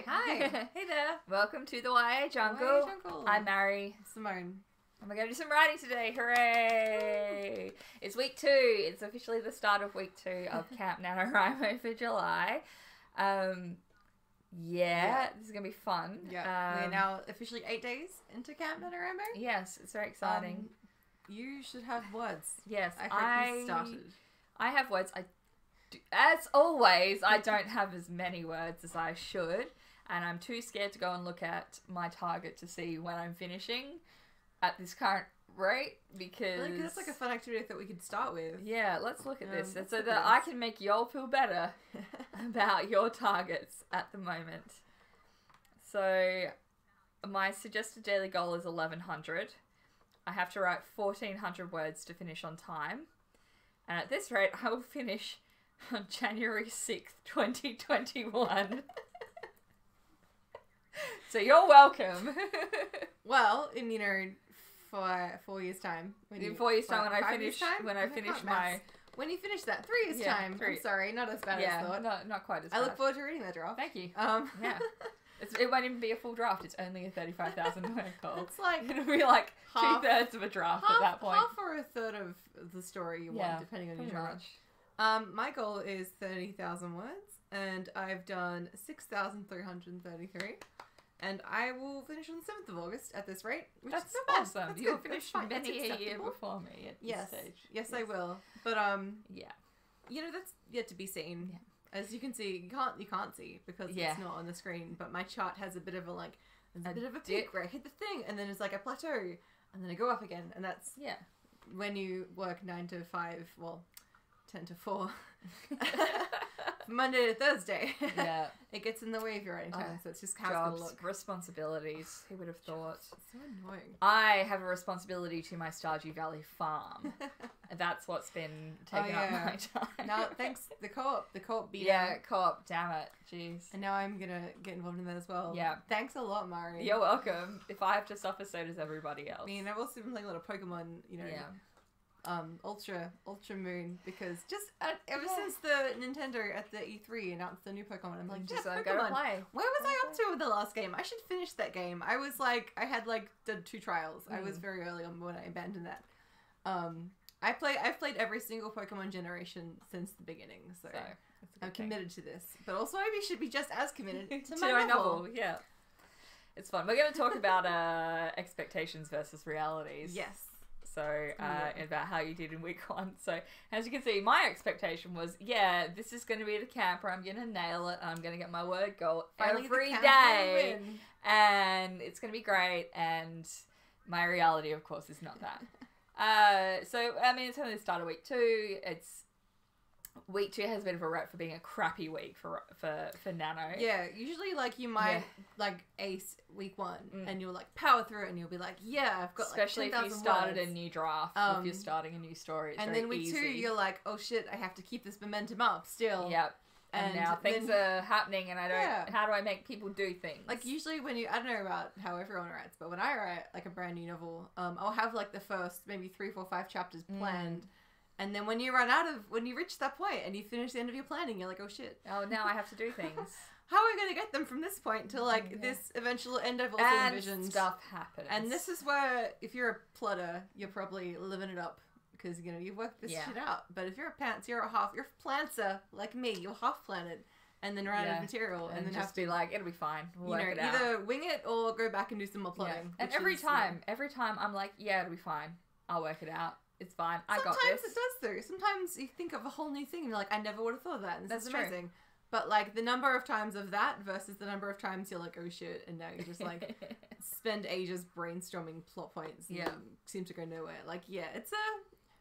Hi. Hey there. Welcome to the YA Jungle. YA Jungle. I'm Mary. Simone. And we're going to do some writing today. Hooray! It's week 2. It's officially the start of week 2 of Camp Nanowrimo for July. Yeah, this is going to be fun. Yeah. We're now officially 8 days into Camp Nanowrimo. Yes, it's very exciting. You should have words. Yes, I hope you started. I have words. As always, I don't have as many words as I should. And I'm too scared to go and look at my target to see when I'm finishing at this current rate because That's like a fun activity that we could start with. Yeah, let's look at this so that I can make y'all feel better about your targets at the moment. So my suggested daily goal is 1100. I have to write 1400 words to finish on time. And at this rate, I will finish on January 6th, 2021. So you're welcome. Well, in 4 years time. In 4 years time, when I finish my. When you finish that, 3 years time. 3. I'm sorry, not as bad as I thought. Not quite as bad. I look forward to reading that draft. Thank you. Yeah. It won't even be a full draft. It's only a 35,000 word goal. It's like it'll be like half, 2/3 of a draft at that point. Half or a third of the story you want, depending on your genre. My goal is 30,000 words, and I've done 6,333. And I will finish on the 7th of August at this rate. Which That's is not bad. awesome. That's You'll good. finish That's many a year before me at this stage. Yes, I will. But yeah, that's yet to be seen. Yeah. As you can see, you can't see because it's not on the screen. But my chart has a bit of a bit of a peak where I hit the thing, and then it's like a plateau, and then I go up again, and that's when you work 9 to 5, well, 10 to 4. Monday to Thursday. Yeah. It gets in the way of your writing time, so it's just how jobs, it's gonna look. Responsibilities. Who would have thought? It's so annoying. I have a responsibility to my Stardew Valley farm. That's what's been taking up my time. Now, thanks, the co-op beat co-op, damn it. Jeez. And now I'm gonna get involved in that as well. Yeah. Thanks a lot, Mari. You're welcome. If I have to suffer, so does everybody else. I mean, I've also been playing a lot of Pokemon, Ultra Moon, because just ever since the Nintendo at the E3 announced the new Pokemon, I'm like, just Pokemon. go to play. Where was I up to with the last game? I should finish that game. I was like, I had did 2 trials. I was very early on when I abandoned that. I've played every single Pokemon generation since the beginning, so I'm committed to this. But also, I should be just as committed to my novel. Yeah, it's fun. We're going to talk about expectations versus realities. Yes. So, about how you did in week 1. So, as you can see, my expectation was, this is going to be the camp where I'm going to nail it and I'm going to get my word goal every day. And it's going to be great. And my reality, of course, is not that. So, I mean, it's only the start of week 2. Week 2 has a bit of a rep for being a crappy week for Nano. Yeah, usually you might ace week 1 and you'll power through it and you'll be like, I've got especially if you started a new draft, if you're starting a new story, it's and very then week easy. 2 you're like, oh shit, I have to keep this momentum up still. Yep. And now things are happening and I don't, how do I make people do things? Usually when I don't know about how everyone writes, but when I write a brand new novel, I'll have the first maybe 3, 4, 5 chapters planned. And then when you reach that point and you finish the end of your planning, you're like, oh shit. Oh, now I have to do things. How are we going to get them from this point to this eventual end I've also envisioned? And stuff happens. And this is where, if you're a plotter, you're probably living it up because, you've worked this shit out. But if you're a pantser, you're a planter like me, you'll half plan it and then run out of material and then just have to be like, it'll be fine. We'll work it out. Either wing it or go back and do some more plotting. And every time I'm like, it'll be fine. I'll work it out. It's fine. I got this. Sometimes it does though. Sometimes you think of a whole new thing and you're like, I never would have thought of that. And this is amazing. True. But the number of times of that versus the number of times you're like, oh shit, and now you just spend ages brainstorming plot points and seem to go nowhere. It's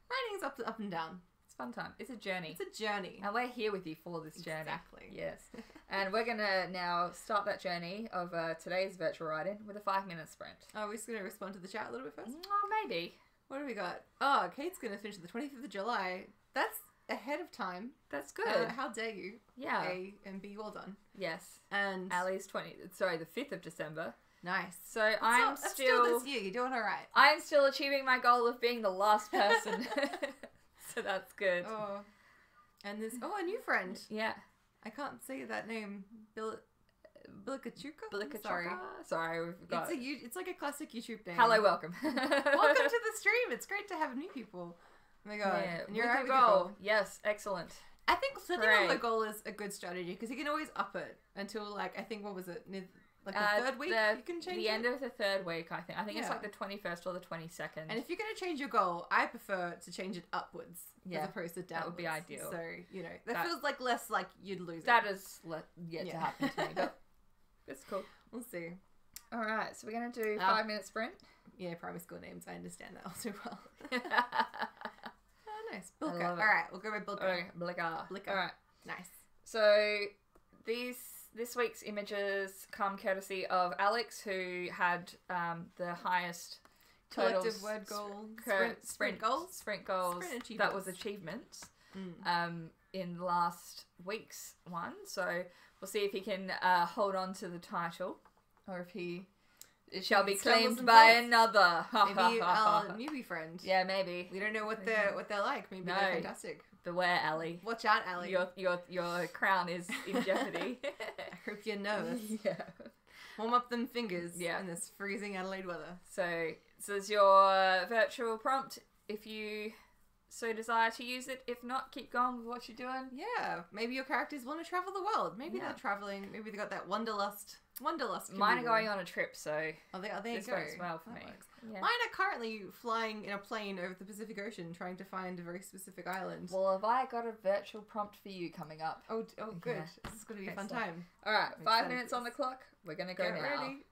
writing's up and down. It's a fun time. It's a journey. It's a journey. And we're here with you for this journey. Exactly. Yes. And we're going to now start that journey of today's virtual writing with a 5-minute sprint. Oh, we're just going to respond to the chat a little bit first? Oh, maybe. What do we got? Oh, Kate's going to finish the 25th of July. That's ahead of time. That's good. How dare you? Yeah. A and B, well done. Yes. And Ali's the 5th of December. Nice. So I'm still this year. You're doing all right. I'm still achieving my goal of being the last person. So that's good. Oh. And there's a new friend. Yeah. I can't say that name. Blikachuka? Sorry, we've got... It's like a classic YouTube name. Hello, welcome. Welcome to the stream. It's great to have new people. Oh my god. Yeah, and you're with out your with your goal. goal. Yes, excellent. I think setting Hooray. up a goal is a good strategy because you can always up it until like, I think, what was it? Like the third week you can change the it? end of the third week, I think. I think it's Yeah. like the 21st or the 22nd. And if you're going to change your goal, I prefer to change it upwards Yeah, as opposed to downwards. that would be ideal. So, that feels like less like you'd lose That it. is yet to happen to me, but it's cool. We'll see. All right, so we're going to do 5-minute sprint. Yeah, primary school names. I understand that all too well. Oh, nice. I Bilka. love it. All right, we'll go with Bilka. Okay, Blika. Blika. All right. Nice. So this week's images come courtesy of Alex, who had the highest Collective word goal. Sprint goals. Sprint goals. Sprint That was achievements. In last week's one. So we'll see if he can hold on to the title, or if it shall be claimed by another. Maybe our newbie friend. Yeah, maybe. We don't know what they're like. Maybe they're fantastic. Beware, Allie. Watch out, Allie. Your crown is in jeopardy. I hope you're nervous. Yeah. Warm up them fingers in this freezing Adelaide weather. So is your virtual prompt if you so desire to use it. If not, keep going with what you're doing. Yeah. Maybe your characters want to travel the world. Maybe they're traveling. Maybe they got that wanderlust. Mine are going on a trip, so this works well for me. Yeah. Mine are currently flying in a plane over the Pacific Ocean, trying to find a very specific island. Well, have I got a virtual prompt for you coming up? Oh, good. Yeah. This is going to be a fun time. All right, 5 minutes on the clock. We're going to go Get now. ready.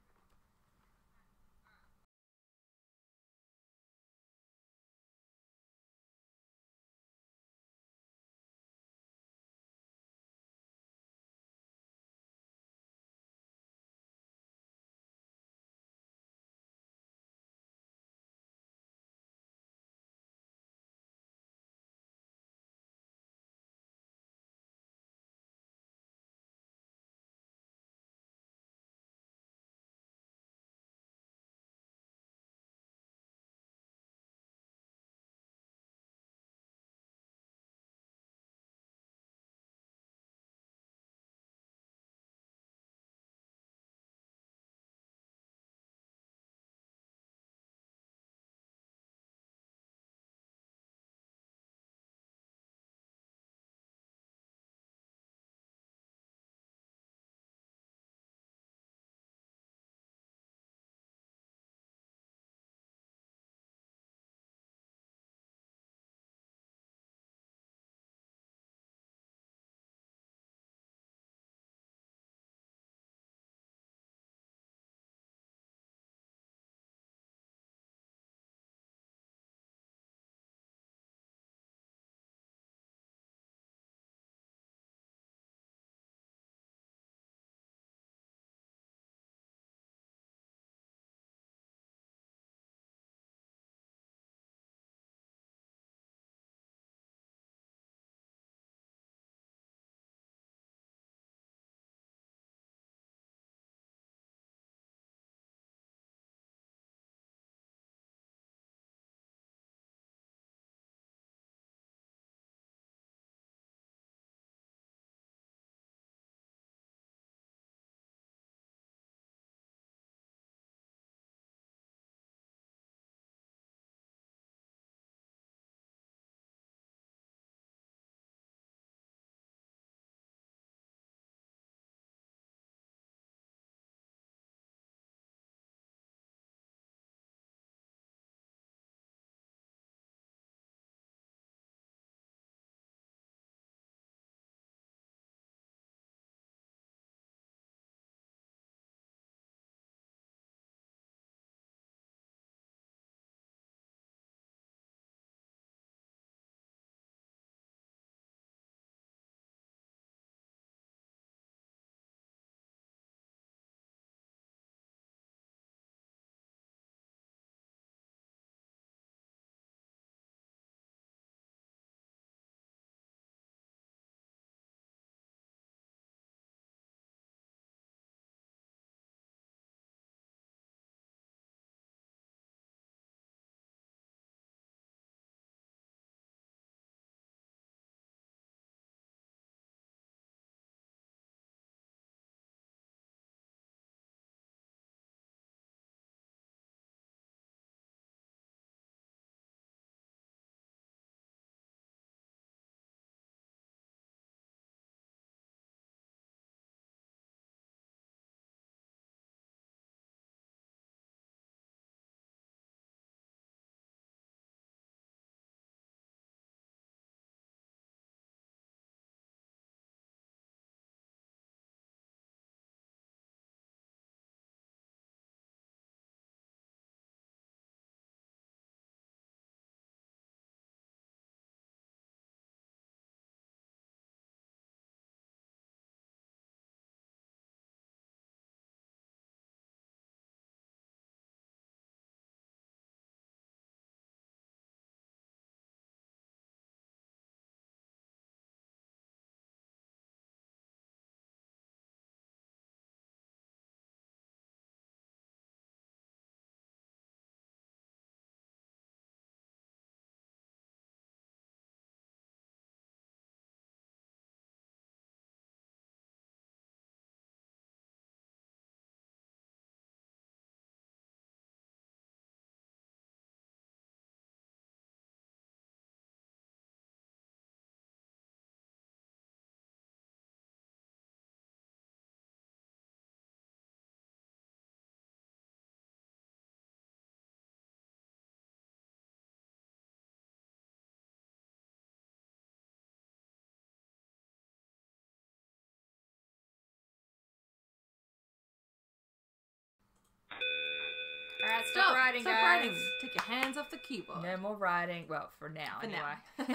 Alright, stop writing, Stop guys. writing. Take your hands off the keyboard. No more writing. Well, for now, anyway. You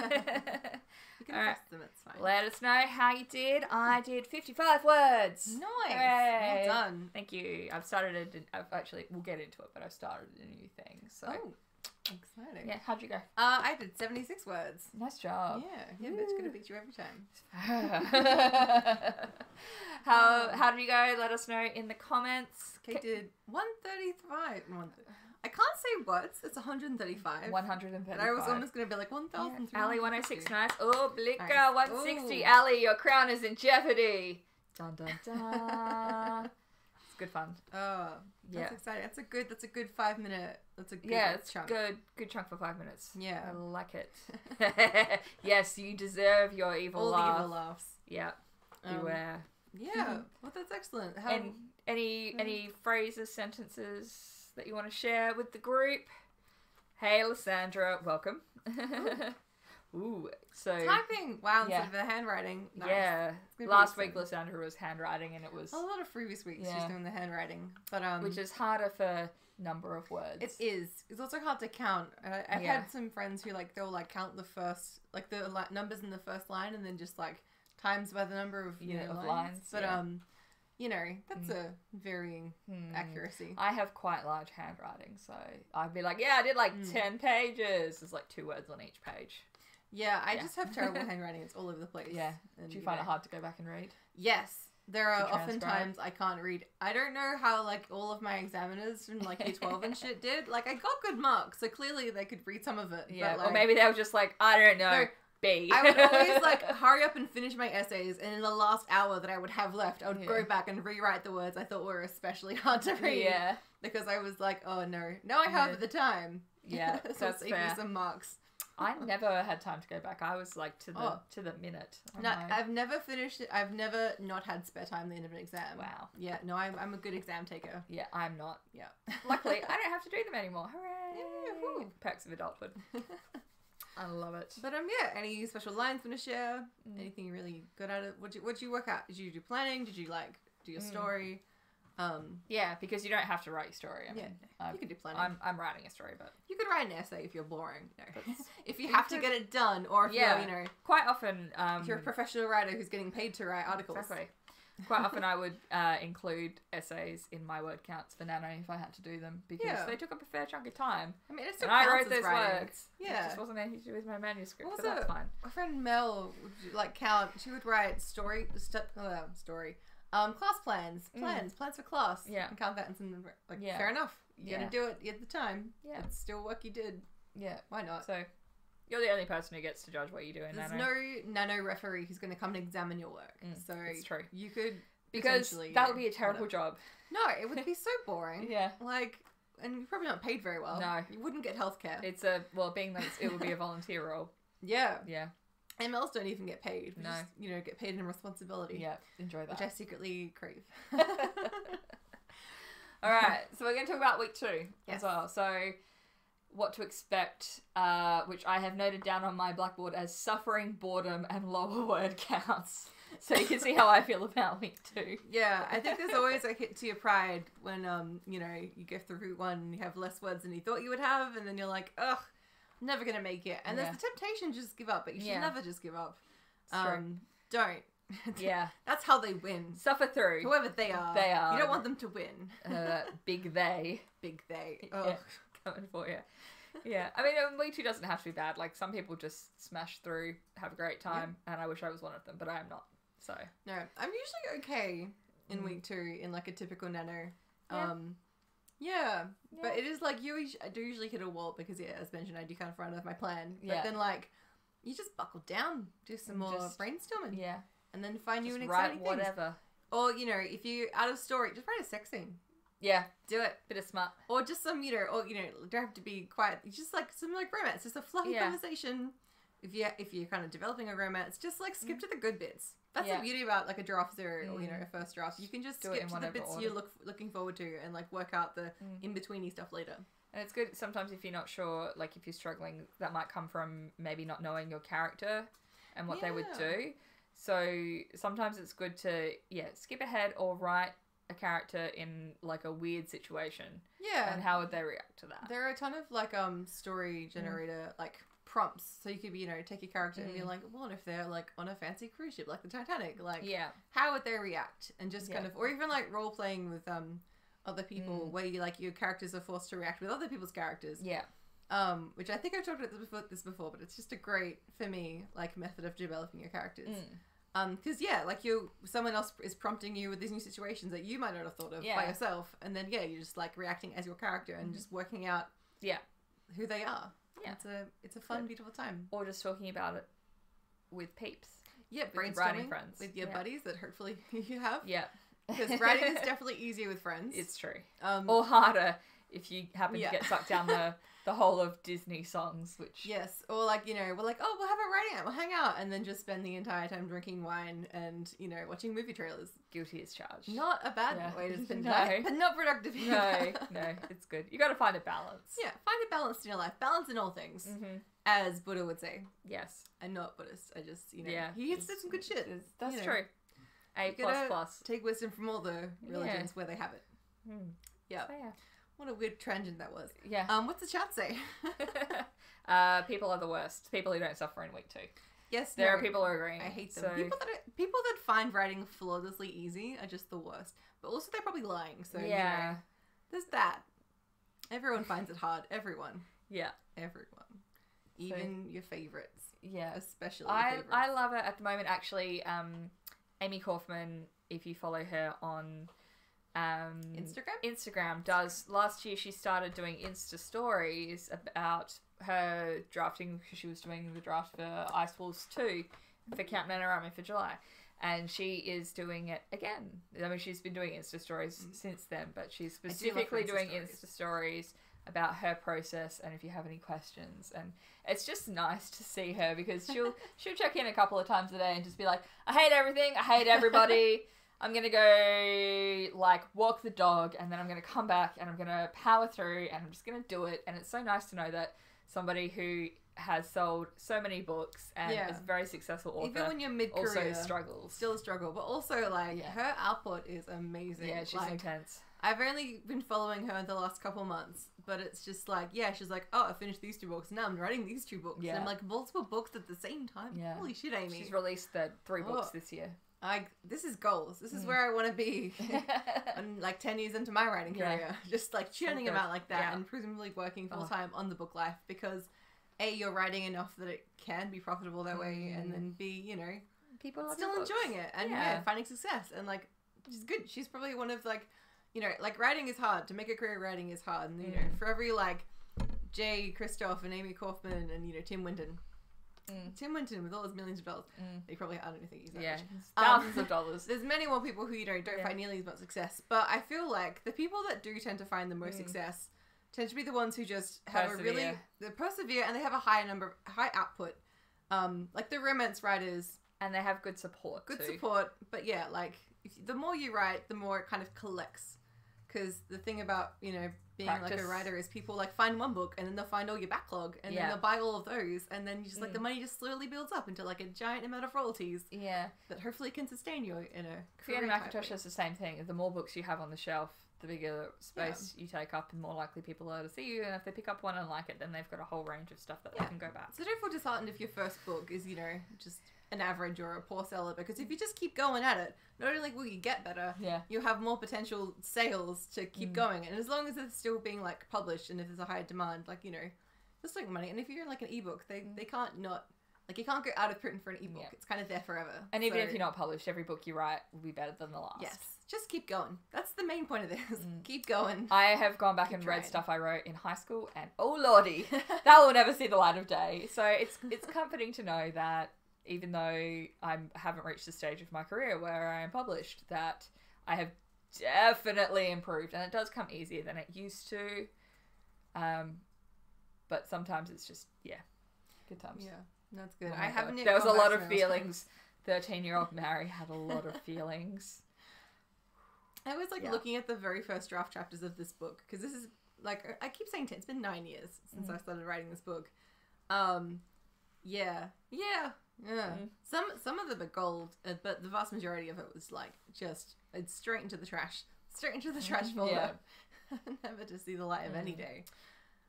can press them, it's fine. Let us know how you did. I did 55 words. Nice. Hooray. Well done. Thank you. I've actually, we'll get into it, but I've started a new thing. So. Oh, exciting. Yeah, how'd you go? I did 76 words. Nice job. Yeah, bitch, gonna beat you every time. How did you go? Let us know in the comments. Kate did 135. I can't say words. It's 135. 135. But I was almost going to be like 1,000. Yeah. Ali 106, nice. Oh, Blicka Nice. 160. Ooh. Ali, your crown is in jeopardy. Dun dun dun. It's good fun. Oh, that's exciting. That's a good 5 minute. That's a good it's chunk. good chunk for 5 minutes. Yeah. I like it. Yes, you deserve your evil All laugh. the evil laughs. Yeah. Beware. Yeah. Well, that's excellent. And any phrases, sentences that you want to share with the group? Hey, Lysandra, welcome. Ooh, so typing. Wow, instead of the handwriting. Nice. Yeah. Last week, Lysandra was handwriting, and it was a lot of previous weeks she's doing the handwriting, but which is harder for number of words. It is. It's also hard to count. I've had some friends who they'll count the first the numbers in the first line, and then just times by the number of lines. But that's a varying accuracy. I have quite large handwriting, so I'd be like, I did 10 pages. There's 2 words on each page. Yeah, I just have terrible handwriting. It's all over the place. Yeah. Do you find it hard to go back and read? Yes. There are often times I can't read. I don't know how all of my examiners from K-12 and shit did. I got good marks, so clearly they could read some of it. Yeah, but, or maybe they were just I don't know. No, B. I would always hurry up and finish my essays, and in the last hour that I would have left, I would go back and rewrite the words I thought were especially hard to read. Yeah. Because I was oh no, now I have the time. Yeah, so that's save fair. me some marks. I never had time to go back. I was to the minute. I've never finished it. I've never not had spare time at the end of an exam. Wow. Yeah, no, I'm a good exam taker. Yeah, I'm not. Yeah. Luckily, I don't have to do them anymore. Hooray! Yeah, perks of adulthood. I love it. But any special lines you want to share? Anything you're really good at it? What'd you work out? Did you do planning? Did you do your story? Yeah, because you don't have to write your story. I mean, you can do planning. I'm writing a story, but you could write an essay if you're boring. No. If you have to get it done, or if you're quite often if you're a professional writer who's getting paid to write articles. Exactly. Quite often I would include essays in my word counts for Nano if I had to do them because they took up a fair chunk of time. I mean, it still and counts I wrote as those writing. words. Yeah. It just wasn't anything to do with my manuscript, Also, but that's fine. My friend Mel would count. She would write story. Class plans for class. Yeah. And count that and send them. Fair enough. You gotta do it. You had the time. Yeah. It's still work you did. Yeah. Why not? So, you're the only person who gets to judge what you do in There's Nano. no Nano referee who's going to come and examine your work. So it's true. You could because that would be a terrible job. No, it would be so boring. Yeah. And you're probably not paid very well. No. You wouldn't get healthcare. It's being that it would be a volunteer role. Yeah. Yeah. MLs don't even get paid. No. Just, get paid in responsibility. Yeah, enjoy that. Which I secretly crave. Alright, so we're going to talk about week 2 as well. So, what to expect, which I have noted down on my blackboard as suffering, boredom, and lower word counts. So you can see how I feel about week 2. Yeah, I think there's always a hit to your pride when, you go through route 1 and you have less words than you thought you would have, and then you're like, ugh, I'm never going to make it. And there's the temptation to just give up, but you should never just give up. Don't. Yeah. That's how they win. Suffer through. Whoever they are. They are. You don't want them to win. Big they. Big they. Oh. Yeah, coming for you. Yeah. I mean, week 2 doesn't have to be bad. Some people just smash through, have a great time, and I wish I was one of them, but I am not. So. No, I'm usually okay in week 2 in a typical Nano. Yeah. But it is I do usually hit a wall because, as mentioned, I do kind of run out of my plan. But then, you just buckle down, do some more brainstorming. Yeah. And then find you an exciting exciting whatever. Or, if you're out of story, just write a sex scene. Yeah. Do it. Bit of smart. Or just some, don't have to be quiet. Just some romance. Just a fluffy conversation. If you're kind of developing a romance, just skip to the good bits. That's the beauty about a draft or a first draft. You can just skip to the bits you're looking forward to and work out the in-betweeny stuff later. And it's good sometimes if you're not sure, if you're struggling, that might come from maybe not knowing your character and what they would do. So sometimes it's good to, skip ahead or write a character in like a weird situation. Yeah. And how would they react to that? There are a ton of like story generator like prompts, so you could be, you know, take your character and be like, what if they're like on a fancy cruise ship like the Titanic, like how would they react, and just kind of, or even like role playing with other people where you like your characters are forced to react with other people's characters, which I think I've talked about this before, but it's just a great, for me, like method of developing your characters. Because like someone else is prompting you with these new situations that you might not have thought of by yourself, and then you're just like reacting as your character and just working out who they are. It's a fun, beautiful time. Or just talking about it with peeps. Yeah, with brainstorming friends with your buddies that hopefully you have. Yeah. Because writing is definitely easier with friends. It's true. Or harder if you happen to get sucked down the whole of Disney songs, which... Yes, or like, you know, we're like, oh, we'll have a writing out, we'll hang out, and then just spend the entire time drinking wine and, you know, watching movie trailers. Guilty as charged. Not a bad way to spend time, but not productive either. No, it's good. You got to find a balance. Yeah, find a balance in your life. Balance in all things, as Buddha would say. Yes. I'm not Buddhist, I just, you know, he said some good shit. That's you know. true. A++. Take wisdom from all the religions where they have it. Yeah. So, what a weird tangent that was. Yeah. What's the chat say? People are the worst. People who don't suffer in week 2. Yes, there are people who are agreeing. I hate them. People that find writing flawlessly easy are just the worst. But also they're probably lying. So you know, there's that. Everyone finds it hard. Everyone. Yeah. Everyone. Even your favorites. Yeah. Especially your favorites. I love it at the moment. Actually, Amy Kaufman, if you follow her on Instagram, does. Last year she started doing Insta stories about her drafting, because she was doing the draft for Ice Wolves 2 for Camp Nanowrimo for July, and she is doing it again. I mean, she's been doing Insta stories since then, but she's specifically doing Insta stories about her process, and if you have any questions, and it's just nice to see her, because she'll check in a couple of times a day and just be like, I hate everything, I hate everybody, I'm gonna go like walk the dog, and then I'm gonna come back and I'm gonna power through and I'm just gonna do it. And it's so nice to know that somebody who has sold so many books and is a very successful author, even when you're mid-career, also struggles. Still a struggle, but also like her output is amazing. Yeah, she's like, intense. I've only been following her the last couple months, but it's just like, she's like, oh, I finished these 2 books, now I'm writing these 2 books. Yeah. And I'm like, multiple books at the same time? Yeah. Holy shit, Amy. She's released the 3 books this year. This is goals. This is where I want to be. I'm like 10 years into my writing career. Just like churning them out like that and presumably working full time on the book life, because A, you're writing enough that it can be profitable that way, and then B, you know, people are still enjoying it and finding success, and like, she's good. She's probably one of like, you know, like writing is hard. To make a career writing is hard, and you know, for every like Jay Kristoff and Amy Kaufman and, you know, Tim Winton. Tim Winton with all his millions of dollars. He probably, I don't think he's that much. Thousands of dollars. There's many more people who, you know, don't find nearly as much success. But I feel like the people that do tend to find the most success tend to be the ones who just have they persevere, and they have a high output. Like the romance writers. And they have good support support. But yeah, like the more you write, the more it kind of collects. Because the thing about, you know, being like a writer is people like find one book and then they'll find all your backlog and then they'll buy all of those, and then you just like the money just slowly builds up into like a giant amount of royalties. Yeah. That hopefully can sustain you in a Fiona McIntosh does the same thing. The more books you have on the shelf, the bigger space you take up, and more likely people are to see you. And if they pick up one and like it, then they've got a whole range of stuff that they can go back. So don't feel disheartened if your first book is, you know, just an average or a poor seller, because if you just keep going at it, not only will you get better, you have more potential sales to keep going. And as long as it's still being like published, and if there's a high demand, like, you know, just like money. And if you're like an ebook, they can't not, like, you can't go out of print for an ebook. It's kind of there forever. And even if you're not published, every book you write will be better than the last. Yes. Just keep going. That's the main point of this. Keep going. I have gone back and read stuff I wrote in high school, and oh lordy, that will never see the light of day. So it's comforting to know that even though I haven't reached the stage of my career where I am published, that I have definitely improved, and it does come easier than it used to. But sometimes it's just, good times. Yeah, that's good. Oh I haven't. There was a lot of feelings. 13-year-old Mary had a lot of feelings. I was like looking at the very first draft chapters of this book, because this is like, I keep saying it's been 9 years since I started writing this book. Some of them are gold, but the vast majority of it was like just, it's straight into the trash. Straight into the trash folder. Never to see the light of any day.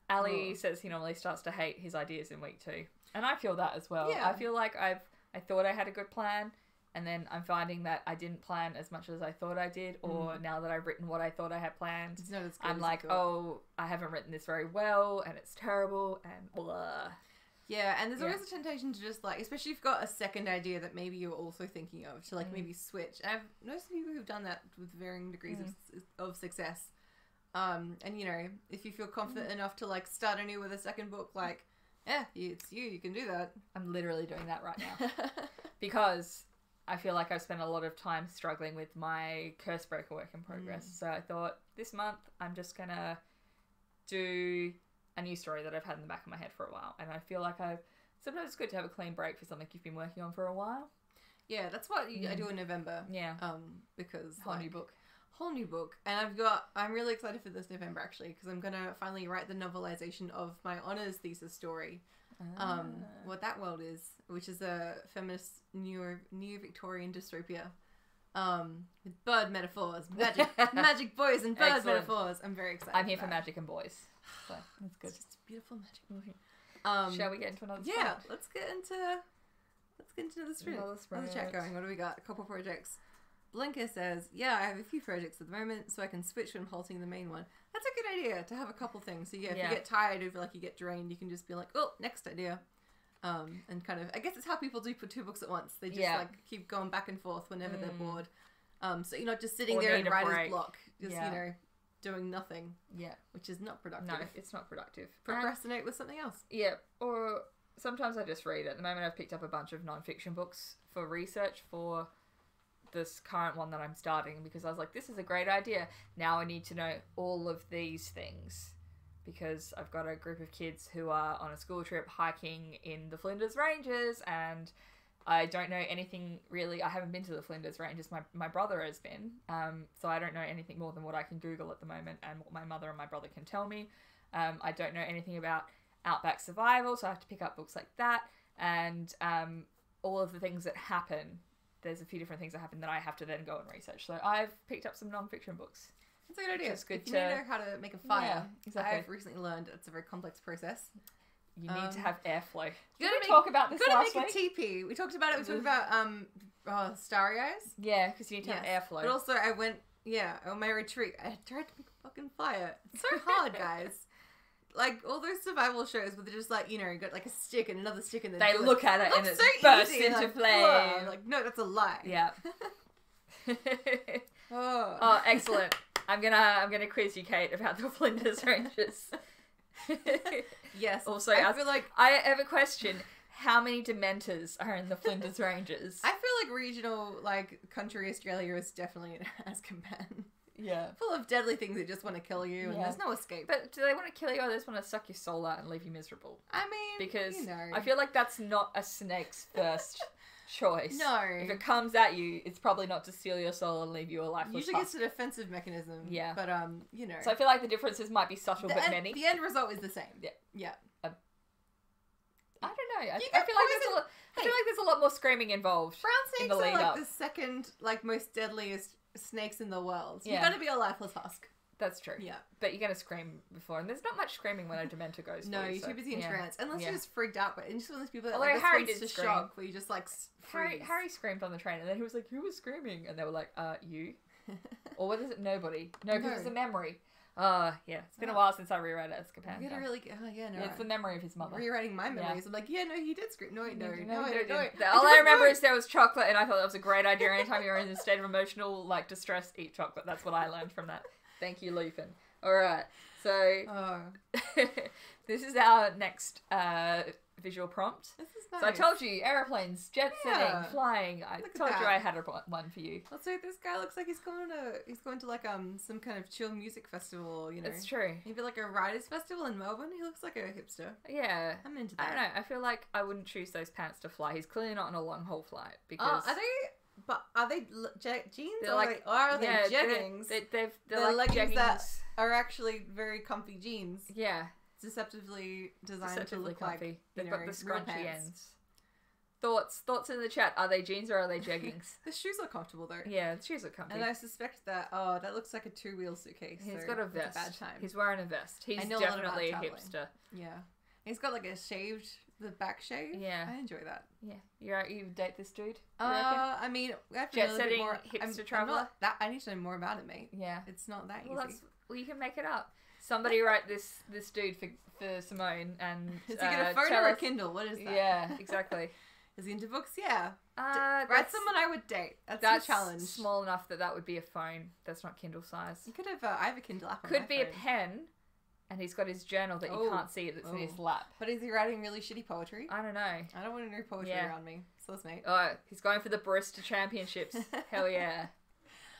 Ali says he normally starts to hate his ideas in week 2. And I feel that as well. Yeah. I feel like I thought I had a good plan, and then I'm finding that I didn't plan as much as I thought I did, or now that I've written what I thought I had planned, It's not as good I'm as like, you thought. oh, I haven't written this very well, and it's terrible, and blah. Yeah, and there's always a temptation to just, like, especially if you've got a second idea that maybe you're also thinking of, to, like, maybe switch. And I've noticed people who've done that with varying degrees of success. And, you know, if you feel confident enough to, like, start anew with a second book, like, yeah, it's you can do that. I'm literally doing that right now. Because I feel like I've spent a lot of time struggling with my Cursebreaker work in progress. So I thought, this month, I'm just going to do a new story that I've had in the back of my head for a while. And I feel like sometimes it's good to have a clean break for something you've been working on for a while. Yeah, that's what I do in November. Yeah. Because Whole new book. And I'm really excited for this November, actually, because I'm going to finally write the novelization of my honors thesis story. What that world is, which is a feminist new Victorian dystopia. With bird metaphors, magic boys and bird metaphors. I'm very excited. I'm here for magic and boys. So that's good. It's just beautiful magic. Shall we get into another sprint? Yeah, let's get into the sprint. How's the chat going? What do we got? A couple projects. Blinker says, yeah, I have a few projects at the moment, so I can switch when halting the main one. That's a good idea, to have a couple things. So yeah, if you get tired or feel like you get drained, you can just be like, oh, next idea. And kind of, I guess it's how people do put 2 books at once. They just like keep going back and forth whenever they're bored. So you're not just sitting there in writer's block, just, you know, doing nothing. Yeah. Which is not productive. No, it's not productive. Procrastinate with something else. Yeah, or sometimes I just read. At the moment I've picked up a bunch of non-fiction books for research for this current one that I'm starting, because I was like, this is a great idea. Now I need to know all of these things, because I've got a group of kids who are on a school trip hiking in the Flinders Ranges, and I don't know anything really. I haven't been to the Flinders Ranges. My brother has been, so I don't know anything more than what I can Google at the moment and what my mother and my brother can tell me. I don't know anything about outback survival, so I have to pick up books like that, and all of the things that happen. There's a few different things that happen that I have to then go and research. So I've picked up some non-fiction books. That's a good idea. It's good if you need to know how to make a fire. Yeah, exactly. I've recently learned it's a very complex process. You need to have airflow. You gotta talk about this last week? You gotta make a teepee. We talked about it. We talked about starry eyes. Yeah, because you need to have airflow. But also I went, on my retreat, I tried to make a fucking fire. It's so hard, guys. Like, all those survival shows where they're just like, you know, got like a stick and another stick and then they look at it and it so bursts easy, into like, flame. Like, no, that's a lie. Yeah. Oh, excellent. I'm gonna quiz you, Kate, about the Flinders Ranges. Yes. Also, I feel like I have a question. How many Dementors are in the Flinders Ranges? I feel like regional, like, country Australia is definitely an Azkaban. Yeah. Full of deadly things that just want to kill you, and there's no escape. But do they want to kill you, or they just want to suck your soul out and leave you miserable? I mean, because you know. I feel like that's not a snake's first choice. No. If it comes at you, it's probably not to steal your soul and leave you a lifeless Usually husk. it's a defensive mechanism. Yeah. But, you know. So I feel like the differences might be subtle, but many. The end result is the same. Yeah. Yeah. I don't know. I feel like there's a lot more screaming involved. Brown snakes in the lead are like up. the second, like, most deadliest snakes in the world. Yeah. You're gonna be a lifeless husk. That's true. Yeah. But you're gonna scream before, and there's not much screaming when a Dementor goes. No, you're too busy in trance. Unless you're just freaked out by it. And just one of those people that Although like Harry responds did to scream. shock, where you just like freeze. Harry screamed on the train, and then he was like, "Who was screaming?" And they were like, you." Or what is it? Nobody. No, because it's a memory. Yeah. It's been a while since I reread it. It's Japan. You gotta really it's the memory of his mother. Rewriting my memories. I'm like, no, he did scream. No, I don't. All I remember is there was chocolate, and I thought that was a great idea. Anytime you're in a state of emotional, like, distress, eat chocolate. That's what I learned from that. Thank you, Lupin. All right. So, this is our next visual prompt. This is nice. So I told you, aeroplanes, jet setting, flying. I told you I had one for you. Also, this guy looks like he's going to like some kind of chill music festival, you know. It's true. Maybe like a writers festival in Melbourne. He looks like a hipster. Yeah. I'm into that. I don't know. I feel like I wouldn't choose those pants to fly. He's clearly not on a long haul flight because. Are they jeans? They're or are they jeggings? They're like leggings jeggings that are actually very comfy jeans. Yeah. Deceptively designed to look comfy. like They've got the scrunchy ends. Thoughts in the chat. Are they jeans or are they jeggings? The shoes are comfortable though. Yeah, the shoes are comfy. And I suspect that that looks like a 2-wheel suitcase. He's got a vest. It's a bad time. He's wearing a vest. He's definitely a hipster. Yeah. He's got like the back shave. Yeah. I enjoy that. Yeah. You date this dude? I mean, we have to jet know a setting bit more. hipster traveler. I need to know more about it, mate. Yeah. It's not that well, easy. Well, you can make it up. Somebody write this dude for Simone and is he gonna phone or a Kindle? What is that? Yeah, exactly. Is he into books? Yeah. Write someone I would date. That's a challenge. Small enough that would be a phone. That's not Kindle size. You could have. I have a Kindle app. Could be a pen, and he's got his journal that you can't see that's in his lap. But is he writing really shitty poetry? I don't know. I don't want any poetry around me. So let's mate. Oh, he's going for the barista championships. Hell yeah.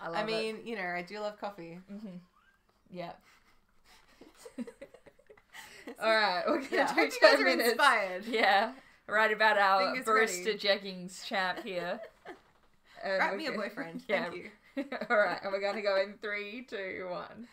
I love it. I mean, you know, I do love coffee. Mm-hmm. Yeah. All right, we're gonna do 10 minutes. Inspired. Yeah, right about our barista jeggings champ here. Write me a boyfriend. Yeah. Thank you. All right, and we're gonna go in 3, 2, 1.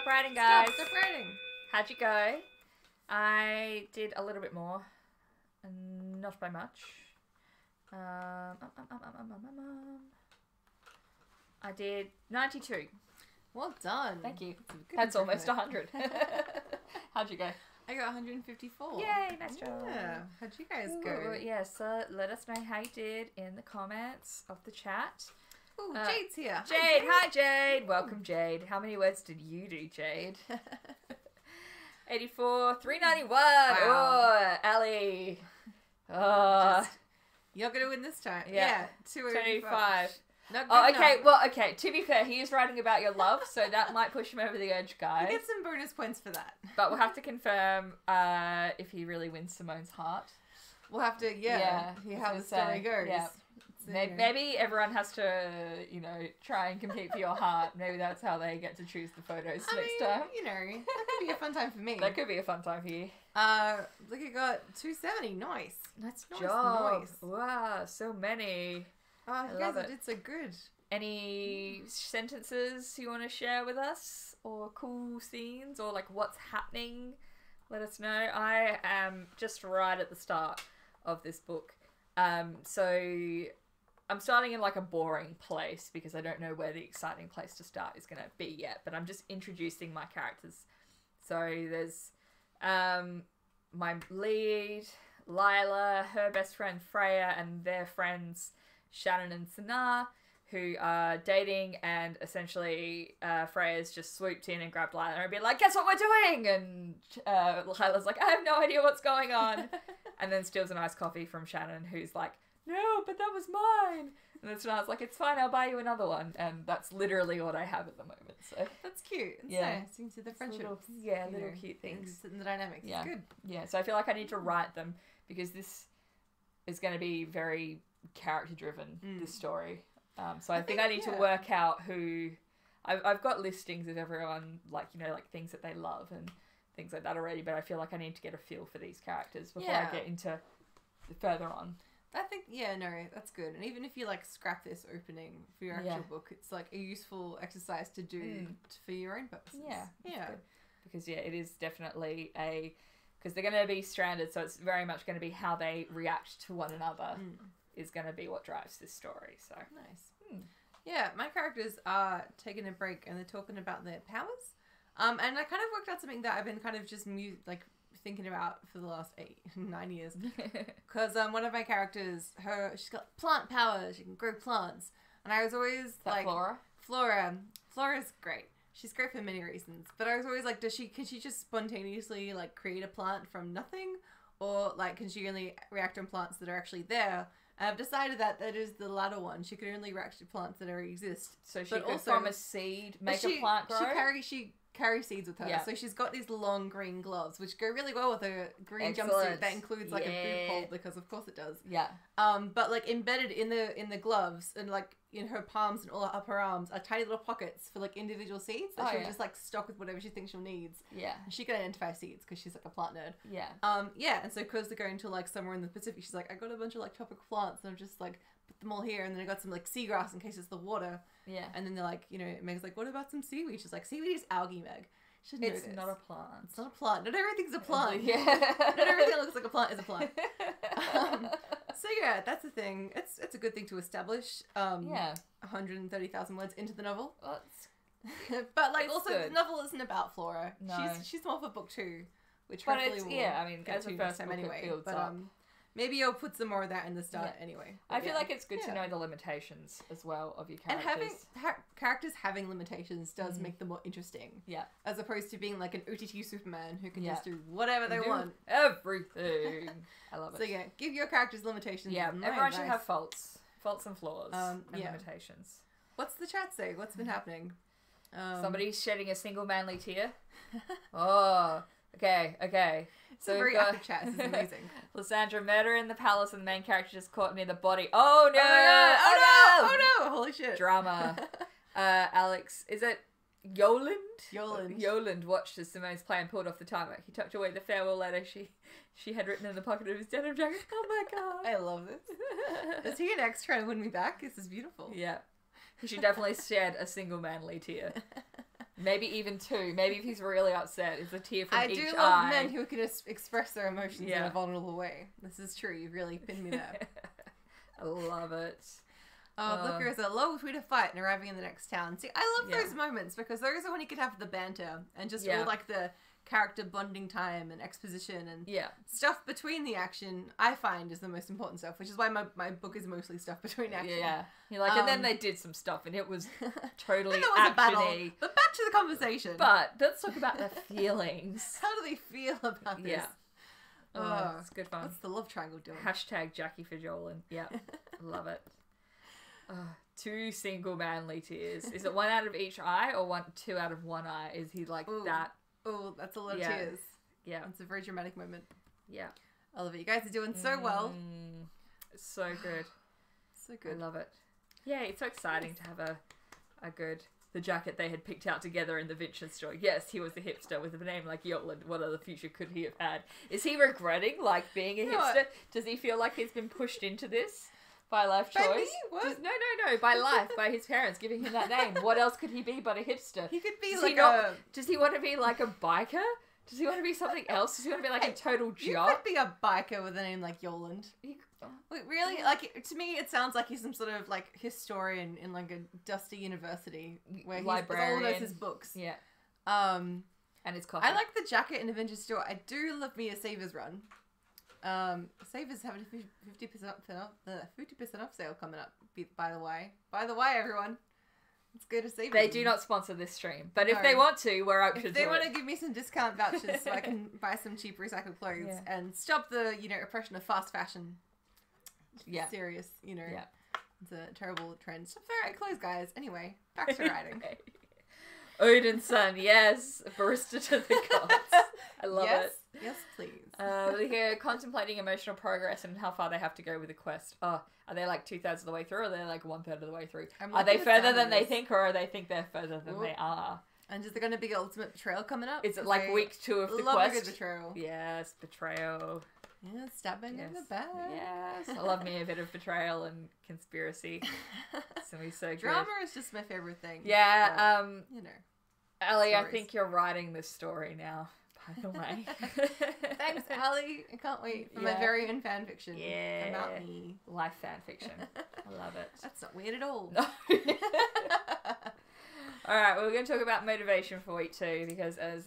stop writing, guys. Stop writing. How'd you go? I did a little bit more. Not by much. I did 92. Well done. Thank you. That's almost 100. How'd you go? I got 154. Yay, nice job. Yeah. How'd you guys go? Yeah, so let us know how you did in the comments of the chat. Ooh, Jade's here. Hi, Jade. Welcome, Jade. How many words did you do, Jade? 84, 391. Wow. Oh, Ali. Oh. You're going to win this time. Yeah. 285. Okay. To be fair, he is writing about your love, so that might push him over the edge, guys. You get some bonus points for that. But we'll have to confirm if he really wins Simone's heart. We'll have to, see how the story goes. Yeah. So, maybe everyone has to, try and compete for your heart. Maybe that's how they get to choose the photos next time. That could be a fun time for me. That could be a fun time for you. Look, you got 270. Nice. Nice job. Nice. Wow, so many. Oh, you guys did so good. Any sentences you want to share with us? Or cool scenes? Or, what's happening? Let us know. I am just right at the start of this book. So I'm starting in, a boring place because I don't know where the exciting place to start is going to be yet. But I'm just introducing my characters. So there's my lead, Lila, her best friend Freya, and their friends Shannon and Sana, who are dating, and essentially Freya's just swooped in and grabbed Lila and been like, guess what we're doing? And Lila's like, I have no idea what's going on. And then steals an iced coffee from Shannon, who's like, no, but that was mine. And then Sana's like, it's fine, I'll buy you another one. And that's literally what I have at the moment. So that's cute. It's nice. You see the friendship. Little cute things. And the dynamics. Yeah. It's good. Yeah, so I feel like I need to write them because this is going to be very character driven, this story. So I think I need to work out who... I've got listings of everyone, things that they love and things like that already, but I feel like I need to get a feel for these characters before I get into further on. I think, that's good. And even if you, scrap this opening for your actual book, it's, a useful exercise to do for your own purposes. Yeah. Because, it is definitely because they're going to be stranded, so it's very much going to be how they react to one another is going to be what drives this story, so. Nice. Yeah, my characters are taking a break and they're talking about their powers. And I kind of worked out something that I've been kind of just thinking about for the last 9 years. Because one of my characters, she's got plant powers. She can grow plants. And I was always Flora? Flora's great. She's great for many reasons. But I was always like, can she just spontaneously create a plant from nothing? Or can she only react on plants that are actually there? And I've decided that is the latter one. She could only react to plants that already exist. So she could from a seed make a plant grow? She carries seeds with her. Yeah. So she's got these long green gloves, which go really well with her green jumpsuit. That includes a boot hole because of course it does. Yeah. But embedded in the gloves and in her palms and all up her arms are tiny little pockets for individual seeds that she'll just stock with whatever she thinks she'll need. Yeah. And she can identify seeds because she's a plant nerd. Yeah. And so because they're going to somewhere in the Pacific, she's like, I got a bunch of tropical plants and I'm just put them all here, and then I got some seagrass in case it's the water. Yeah. And then they're Meg's like, what about some seaweed? She's like, seaweed is algae, Meg. It's not a plant. It's not a plant. Not everything's a plant. Yeah. Not everything that looks like a plant is a plant. So yeah, that's the thing. It's a good thing to establish. 130,000 words into the novel. Well, but also good. The novel isn't about Flora. No. She's more for book 2, which but hopefully will as a first book anyway. It builds up. Maybe I'll put some more of that in the start anyway. I feel like it's good to know the limitations as well of your characters. And having characters having limitations does make them more interesting. Yeah. As opposed to being an OTT Superman who can just do whatever they want. Everything. I love it. So yeah, give your characters limitations. Yeah, everyone should have faults. Faults and flaws and limitations. What's the chat say? What's been happening? Somebody's shedding a single manly tear. Oh, okay. So it's a very active chat. This is amazing. Lysandra, murder in the palace, and the main character just caught near the body. Oh no! Oh no! Holy shit! Drama. Alex, is it Yoland? Yoland watched as Simone's plan pulled off the tarmac. He tucked away the farewell letter she had written in the pocket of his denim jacket. Oh my god! I love this. Is he an ex trying to win me back? This is beautiful. Yeah. He should definitely shed a single manly tear. Maybe even 2. Maybe if he's really upset, it's a tear from each eye. I do love men who can express their emotions in a vulnerable way. This is true. You really pinned me there. I love it. Blicker is a low between a fight and arriving in the next town. See, I love those moments because those are when you could have the banter and just all like the character bonding time and exposition and stuff between the action. I find is the most important stuff, which is why my book is mostly stuff between action. Yeah, you're like, and then they did some stuff and it was totally actiony. Battle, but back to the conversation. But let's talk about their feelings. How do they feel about this? Yeah. It's good fun. What's the love triangle doing? Hashtag Jackie for Jolin. Yeah. Love it. 2 single manly tears. Is it 1 out of each eye or 2 out of 1 eye? Is he like that? Oh, that's a lot of tears. Yeah. It's a very dramatic moment. Yeah. I love it. You guys are doing so well. It's so good. So good. I love it. Yeah, it's so exciting to have the jacket they had picked out together in the vintage store. Yes, he was a hipster with a name like Yoland. What other future could he have had? Is he regretting like being a hipster? Does he feel like he's been pushed into this? By life choice? By me? What? No. By life. By his parents giving him that name. What else could he be but a hipster? He could be Does he want to be like a biker? Does he want to be something else? Does he want to be like a total jock? You could be a biker with a name like Yoland. Wait, really? Like, to me, it sounds like he's some sort of like historian in like a dusty university where he's all knows his books. Yeah. And his coffee. I like the jacket in the vintage store. I do love me a Savers run. Savers having a 50% off sale coming up, by the way. By the way, everyone. Let's go to Savers. They do not sponsor this stream, but if they want to, we're open to it. If they want to give me some discount vouchers so I can buy some cheap recycled clothes and stop the, oppression of fast fashion. Yeah. Serious, Yeah. It's a terrible trend. Stop throwing out clothes, guys. Anyway, back to writing. Odin's son, yes. Barista to the gods. I love it. Yes, please. We're here contemplating emotional progress and how far they have to go with the quest. Oh, are they like 2/3 of the way through or are they like 1/3 of the way through? Are they further than they think or are they think they're further than they are? And is there going to be ultimate betrayal coming up? Is it like week 2 of the quest? Love a good betrayal. Yes, betrayal. Yeah, stabbing in the back. Yes, I love me a bit of betrayal and conspiracy. It's going to be so good. Drama is just my favorite thing. Yeah, but, Ellie, I think you're writing this story now, by the way. Thanks, Ellie. I can't wait for my very own fan fiction about me. Life fan fiction. I love it. That's not weird at all. Alright, well, we're going to talk about motivation for week 2 because as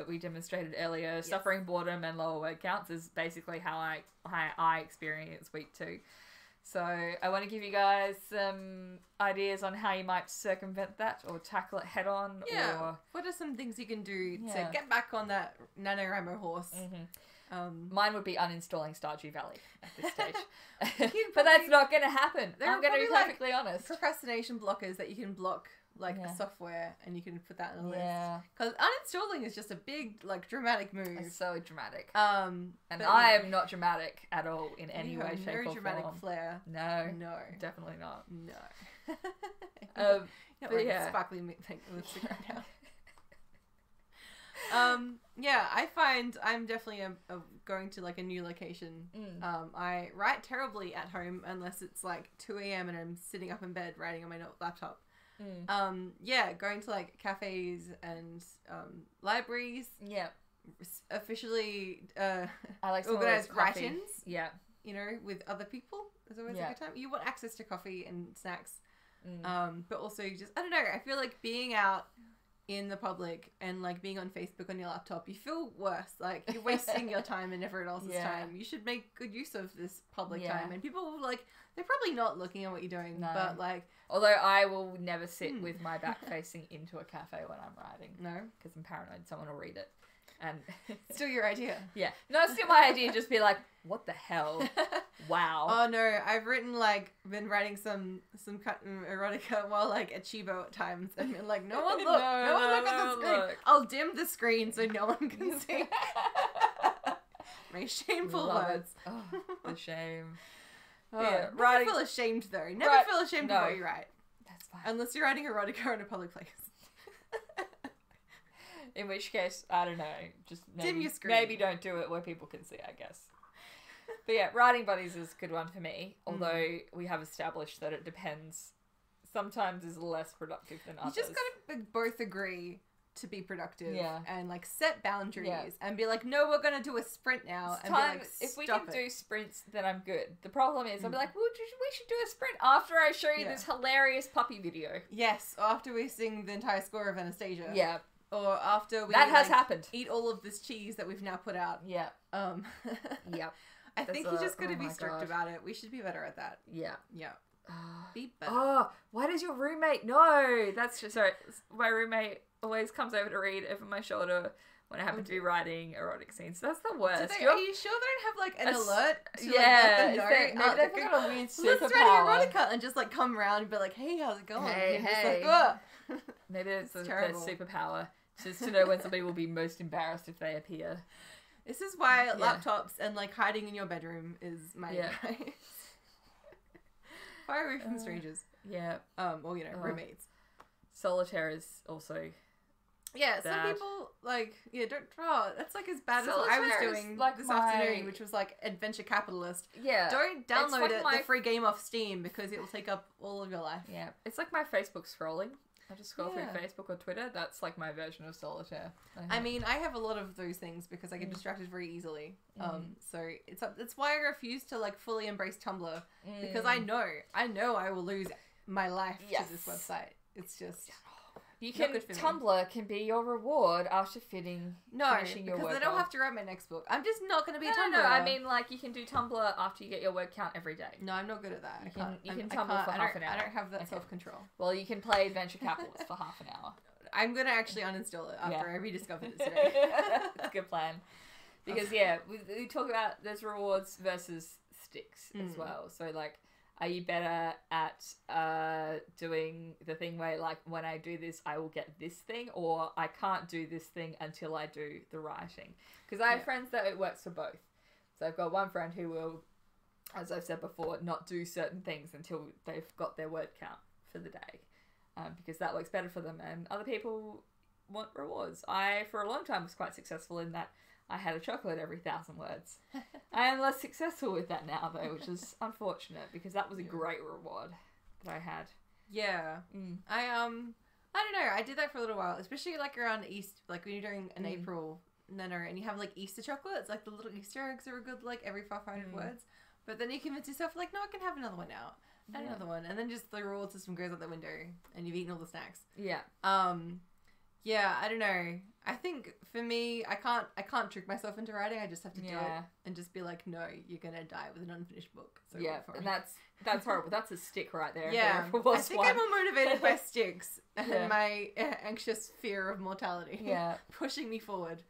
we demonstrated earlier, suffering boredom and lower word counts is basically how I experience week 2. So I want to give you guys some ideas on how you might circumvent that or tackle it head on. Yeah. Or what are some things you can do to get back on that NaNoWriMo horse? Mm-hmm. Mine would be uninstalling Stardew Valley at this stage. But that's not going to happen. I'm going to be perfectly honest. Procrastination blockers that you can block software and you can put that in a list. Because uninstalling is just a big, dramatic move. It's so dramatic. And I am not dramatic at all in any way, shape, or form. Very dramatic flair. No. Definitely not. No. Not wearing sparkly lipstick right now. I find I'm definitely going to a new location. I write terribly at home unless it's 2 a.m. and I'm sitting up in bed writing on my laptop. Going to cafes and libraries. Yeah. Officially I like organized write-ins. Yeah. With other people is always a good time. You want access to coffee and snacks. But also just I don't know, I feel like being out in the public and being on Facebook on your laptop, you feel worse. You're wasting your time and everyone else's time. You should make good use of this public time. And people will they're probably not looking at what you're doing, but although I will never sit with my back facing into a cafe when I'm writing. No, because I'm paranoid someone will read it. And still your idea. Yeah. No, it's still my idea. Just be like, what the hell? Wow. Oh no, I've written been writing some erotica while at Chibo at times and been no one look, no one look at the screen. I'll dim the screen so no one can see. My shameful words. Oh, the shame. Never feel ashamed though. Never feel ashamed of what you write. That's fine. Unless you're writing erotica in a public place. In which case, I don't know, just dim your screen. Maybe don't do it where people can see, I guess. But yeah, writing buddies is a good one for me. Although we have established that it depends. sometimes is less productive than others. You just gotta both agree to be productive and like set boundaries and be like, no, we're gonna do a sprint now. It's and time, be like, if we can do sprints, then I'm good. The problem is, I'll be like, well, we should do a sprint after I show you this hilarious puppy video. Yes, after we sing the entire score of Anastasia. Yeah. Or after we that has happened. Eat all of this cheese that we've now put out. Yeah. Yep. I think you just gotta be strict about it. We should be better at that. Yeah. Yeah. Be better. Oh, why does your roommate know? That's just sorry. My roommate always comes over to read over my shoulder when I happen to be writing erotic scenes. That's the worst. Are you sure they don't have like an alert? To, yeah, like, maybe they've got a weird superpower. Let's write erotica and just like come around and be like, hey, how's it going? Hey. Like, maybe it's their superpower, just to know when somebody will be most embarrassed if they appear. This is why laptops and like hiding in your bedroom is my advice. Far away from strangers. Yeah. Well, roommates. Solitaire is also. Yeah, some people don't draw. That's like as bad as what I was doing this afternoon, which was like Adventure Capitalist. Yeah. Don't download the free game off Steam because it will take up all of your life. Yeah. It's like my Facebook scrolling. I just scroll through Facebook or Twitter. That's like my version of solitaire. I mean, I have a lot of those things because I get distracted very easily. So it's why I refuse to like fully embrace Tumblr because I know I will lose my life to this website. It's just Tumblr can be your reward after finishing your work. Because I don't have to write my next book. I'm just not going to be a Tumblr. No, I mean like you can do Tumblr after you get your word count every day. No, I'm not good at that. You can Tumblr for half an hour. I don't have that self-control. Well, you can play Adventure Capitalist for half an hour. I'm going to actually uninstall it after I rediscovered it today. That's a good plan. Because we talk about there's rewards versus sticks as well. So like, are you better at doing the thing where, like, when I do this, I will get this thing, or I can't do this thing until I do the writing? Because I have friends that it works for both. So I've got one friend who will, as I've said before, not do certain things until they've got their word count for the day, because that works better for them. And other people want rewards. I, for a long time, was quite successful in that. I had a chocolate every 1,000 words. I am less successful with that now, though, which is unfortunate because that was a great reward that I had. Yeah. I don't know. I did that for a little while, especially like around Easter, like when you're doing an April Nano and you have like Easter chocolates, like the little Easter eggs are good, like every 500 words. But then you convince yourself, like, no, I can have another one now. And another one. And then just the reward system goes out the window and you've eaten all the snacks. Yeah. Yeah, I don't know. I think for me, I can't trick myself into writing. I just have to do it and just be like, no, you're gonna die with an unfinished book. So and that's horrible. That's a stick right there. Yeah, I think I'm more motivated by sticks and my anxious fear of mortality. Yeah, pushing me forward.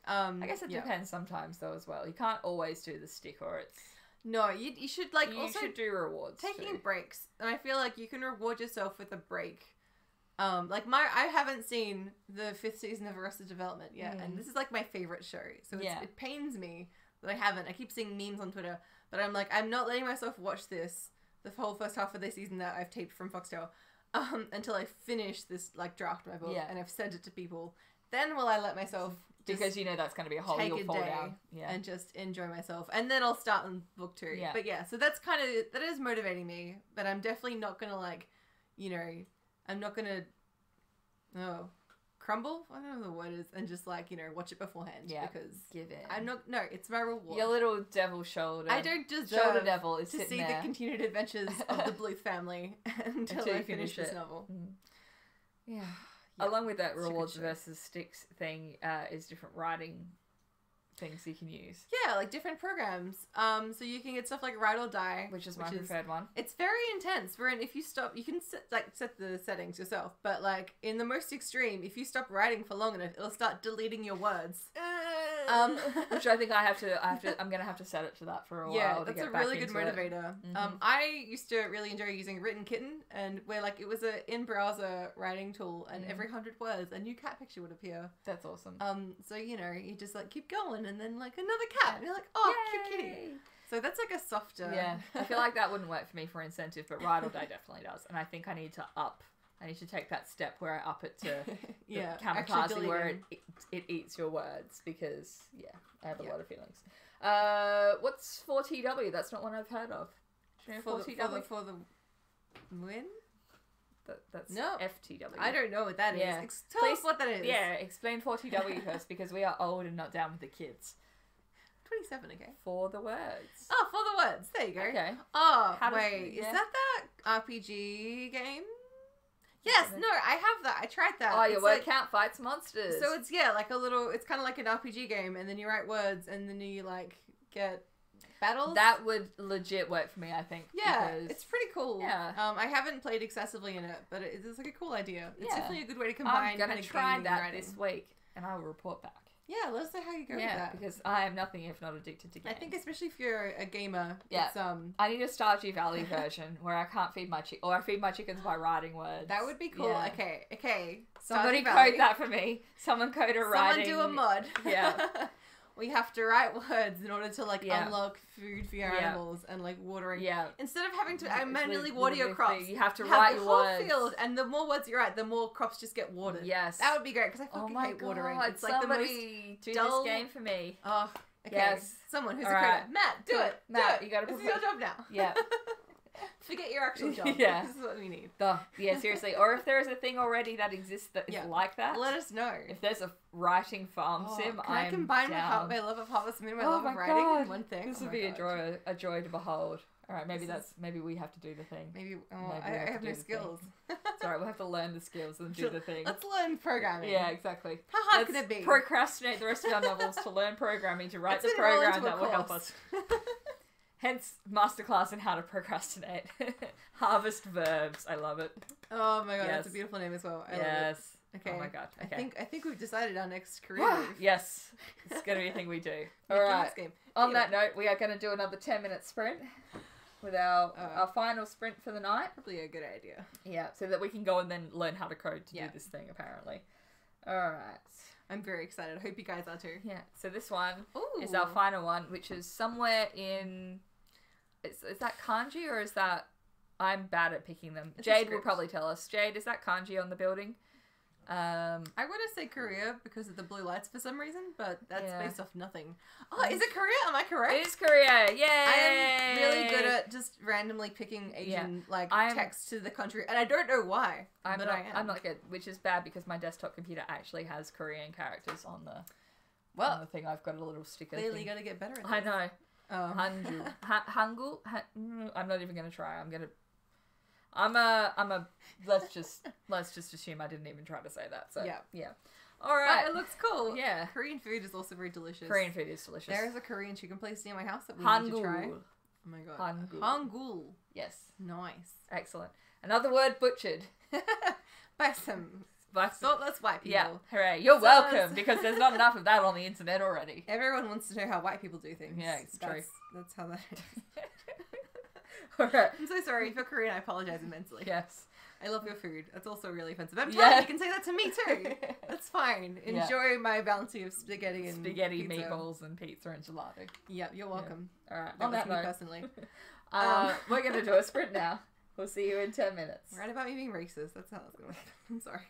I guess it depends sometimes though as well. You can't always do the stick or it's. No, you should like you also should do rewards. Taking breaks, and I feel like you can reward yourself with a break. I haven't seen the 5th season of Arrested Development yet, and this is like my favorite show. So it pains me that I haven't. I keep seeing memes on Twitter, but I'm like, I'm not letting myself watch this, the whole first half of the season that I've taped from Foxtel, until I finish this like draft of my book and I've sent it to people. Then will I let myself because you know that's going to be a hole you'll fall down, and just enjoy myself, and then I'll start on book 2. Yeah. But so that is motivating me, but I'm definitely not gonna like, I'm not gonna crumble. I don't know what the word is, and just like watch it beforehand. Yeah, because give in. I'm not. No, it's my reward. Your little devil shoulder. I don't deserve shoulder devil is to see the continued adventures of the Bluth family until I finish this novel. Yeah. Along with that rewards versus sticks thing is different writing things you can use. Yeah, like different programs. So you can get stuff like Ride or Die, which is my preferred one. It's very intense. Wherein if you stop, you can set the settings yourself. But like in the most extreme, if you stop writing for long enough, it'll start deleting your words. Which I think I'm gonna have to set it to that for a while. Yeah, that's a really good motivator. I used to really enjoy using Written Kitten, and where like it was a in-browser writing tool, and every 100 words a new cat picture would appear. That's awesome. So you just like keep going, and then like another cat, and you're like, oh, yay! Cute kitty. So that's like a softer. Yeah, I feel like that wouldn't work for me for incentive, but Ride or Die definitely does, and I think I need to take that step where I up it to kamikaze where it eats your words because I have a lot of feelings. What's 4TW? That's not one I've heard of. Do you know 4TW? For the win? That's No. FTW. I don't know what that is. Yeah. Tell us what that is. Yeah, explain 4TW first because we are old and not down with the kids. 27, okay. For the words. Oh, for the words. There you go. Okay. Oh, How wait. yeah. Is that RPG game? Yes, no, I have that. I tried that. Oh, your It's word like, count fights monsters. so it's, like a little, it's kind of like an RPG game, and then you write words, and then you, like, get battles. That would legit work for me, I think. Yeah, because... it's pretty cool. Yeah. I haven't played excessively in it, but it's like a cool idea. It's Yeah. definitely a good way to combine I'm going to try gaming and that writing. this week, and I will report back. Yeah, let us know how you go with that. Because I am nothing if not addicted to games. I think especially if you're a gamer, Yeah. it's I need a Stardew Valley version where I can't feed my or I feed my chickens by writing words. that would be cool. Yeah. Okay. Somebody Stardew Valley. code that for me. Someone code a writing. Someone do a mod. Yeah. We have to write words in order to Yeah. unlock food for your Yeah. animals and watering. Yeah. Instead of having to manually With water your crops, You have to have write the your whole words. field, and the more words you write, the more crops just get watered. Yes. That would be great because I Oh fucking my hate god! watering. It's like somebody the do most dull this game for me. Oh, okay. Yes. Someone who's All a right. coder. Matt, do Cool. it. Matt, do it. you gotta This is propose- your job now. Yeah. Forget your actual job. Yeah. This is what we need. Yeah, seriously. Or if there is a thing already that exists that is Yeah. like that. Let us know. If there's a writing farm sim, can I I'm combine down. my love of Harvest Moon and my Oh love my of writing God. in one thing? This Oh would my be God. a joy to behold. All right, maybe This maybe we have to do the thing. Maybe, Maybe I we have to have do no the thing. skills. It's alright, we'll have to learn the skills and do the thing. Let's learn programming. Yeah, exactly. How hard Let's can it be? procrastinate the rest of our novels to learn programming to write Let's the enroll program into a that will help course. us. Hence, masterclass in how to procrastinate. Harvest verbs. I love it. Oh my god, Yes. that's a beautiful name as well. I love Yes. it. Okay. Oh my god. Okay. I think we've decided our next career move. Yes. It's going to be a thing we do. Making Alright. this game. On Anyway, that note, we are going to do another 10-minute sprint with our final sprint for the night. probably a good idea. Yeah, so that we can go and then learn how to code to Yeah. do this thing, apparently. Alright. I'm very excited. I hope you guys are too. Yeah, so this one Ooh. is our final one, which is somewhere in... Is that kanji or is that... I'm bad at picking them. It's a Jade will script. probably tell us. Jade, is that kanji on the building? I want to say Korea because of the blue lights for some reason, but that's Yeah. based off nothing. Oh, is it Korea? Am I correct? It is Korea! Yay! I am really good at just randomly picking Asian text to the country, and I don't know why. I am. I'm not good, which is bad because my desktop computer actually has Korean characters on the Well, on the thing. I've got a little sticker clearly thing. you got to get better at this. I know. Oh. Hanju. Hangul? I'm not even gonna try. Let's just assume I didn't even try to say that. So yeah. All right. But it looks cool. Yeah. Korean food is also very delicious. Korean food is delicious. There is a Korean chicken place near my house that we need to try. Hangul. Oh my god. Hangul. Hangul. Yes. Nice. Excellent. Another word butchered. By some By thoughtless white people. Yeah. Hooray. You're So welcome it's- because there's not enough of that on the internet already. Everyone wants to know how white people do things. Yeah, it's true. That's how that is. All right. I'm so sorry. If you're Korean, I apologize immensely. Yes. I love your food. That's also really offensive. I'm Yeah. fine. You can say that to me too. That's fine. Yeah. Enjoy my bounty of spaghetti and Spaghetti, pizza. meatballs, and pizza and gelato. Yeah, you're welcome. All right. That On was that me note, personally. we're going to do a sprint now. We'll see you in 10 minutes. Right about me being racist. That's how that's going to work. I'm sorry.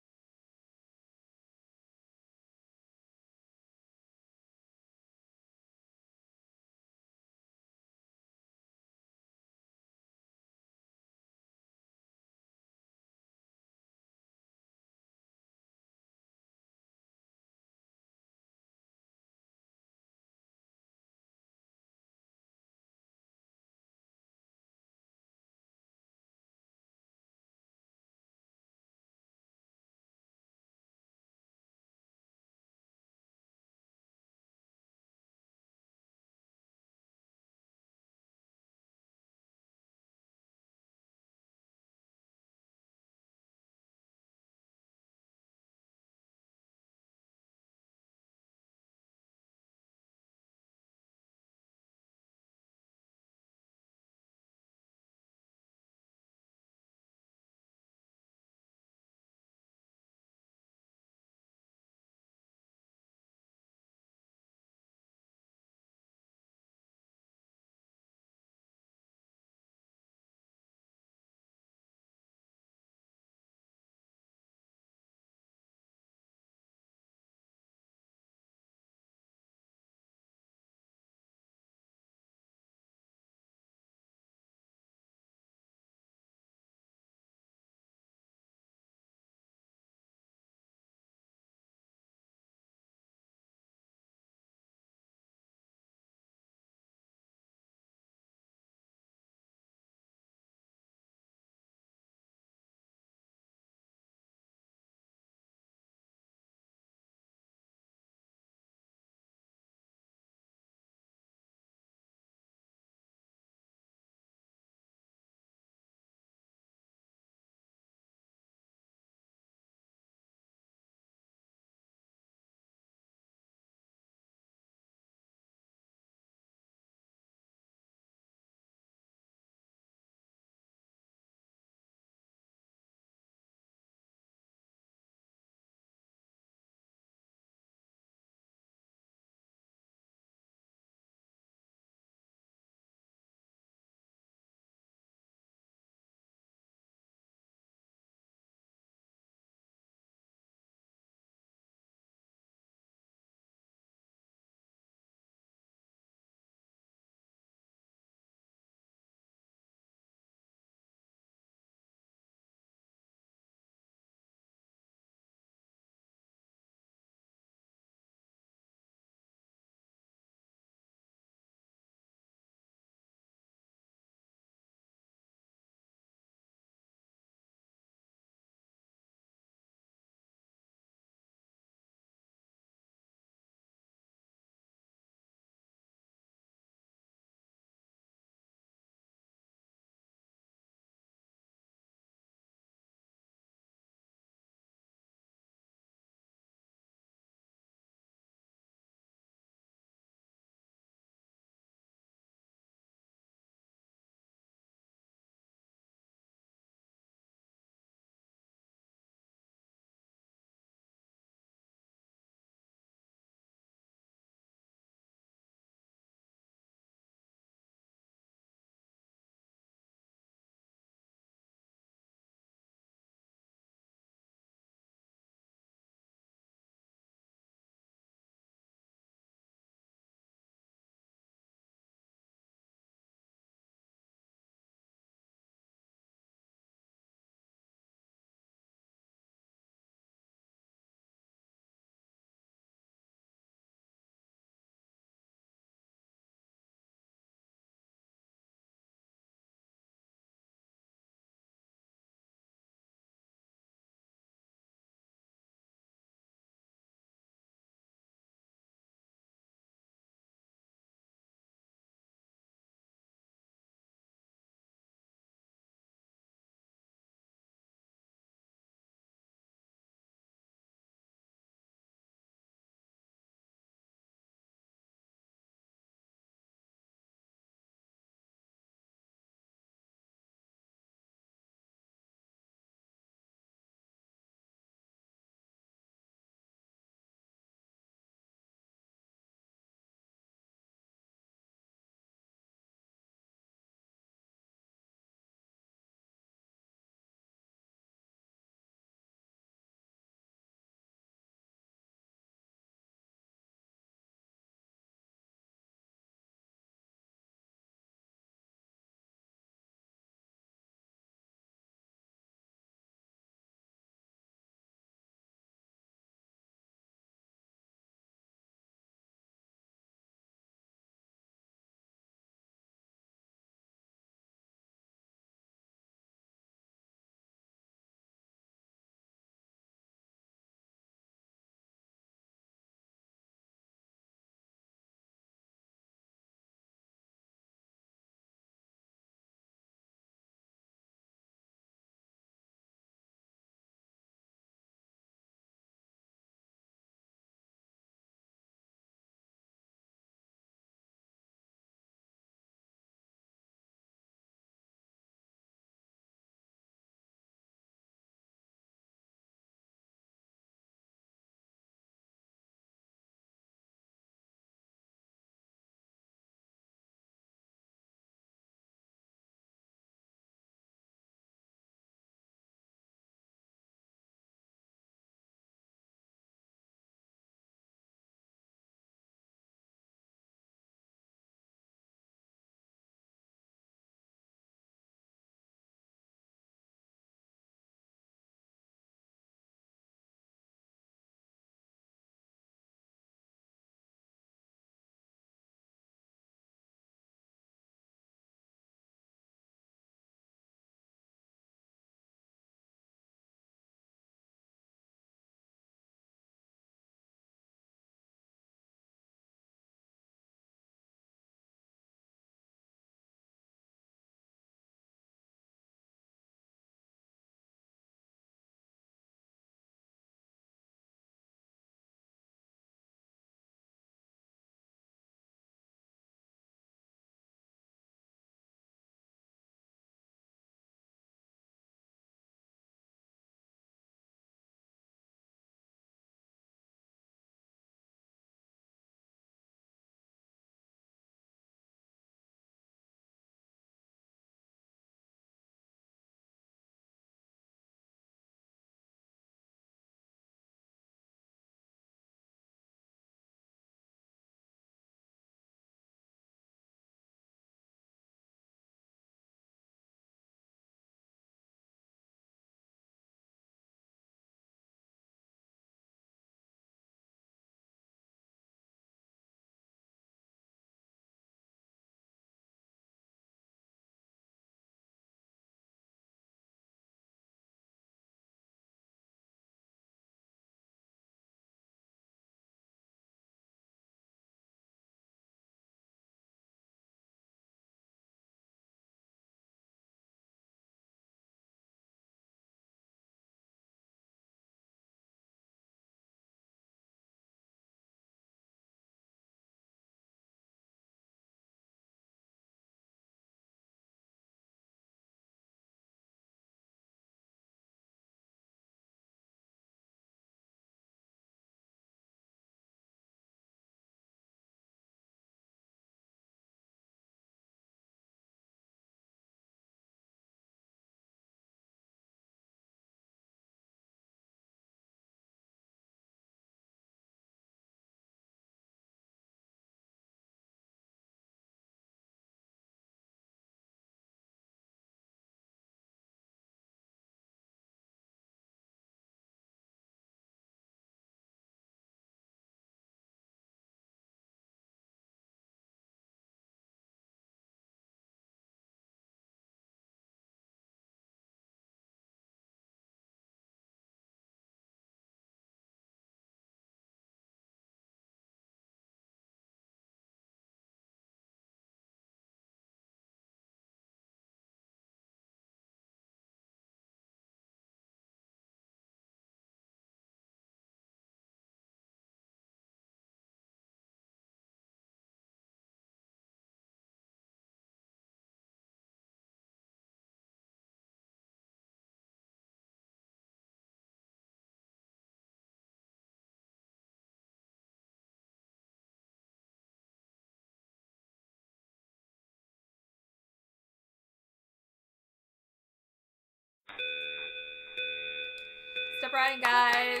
writing, guys.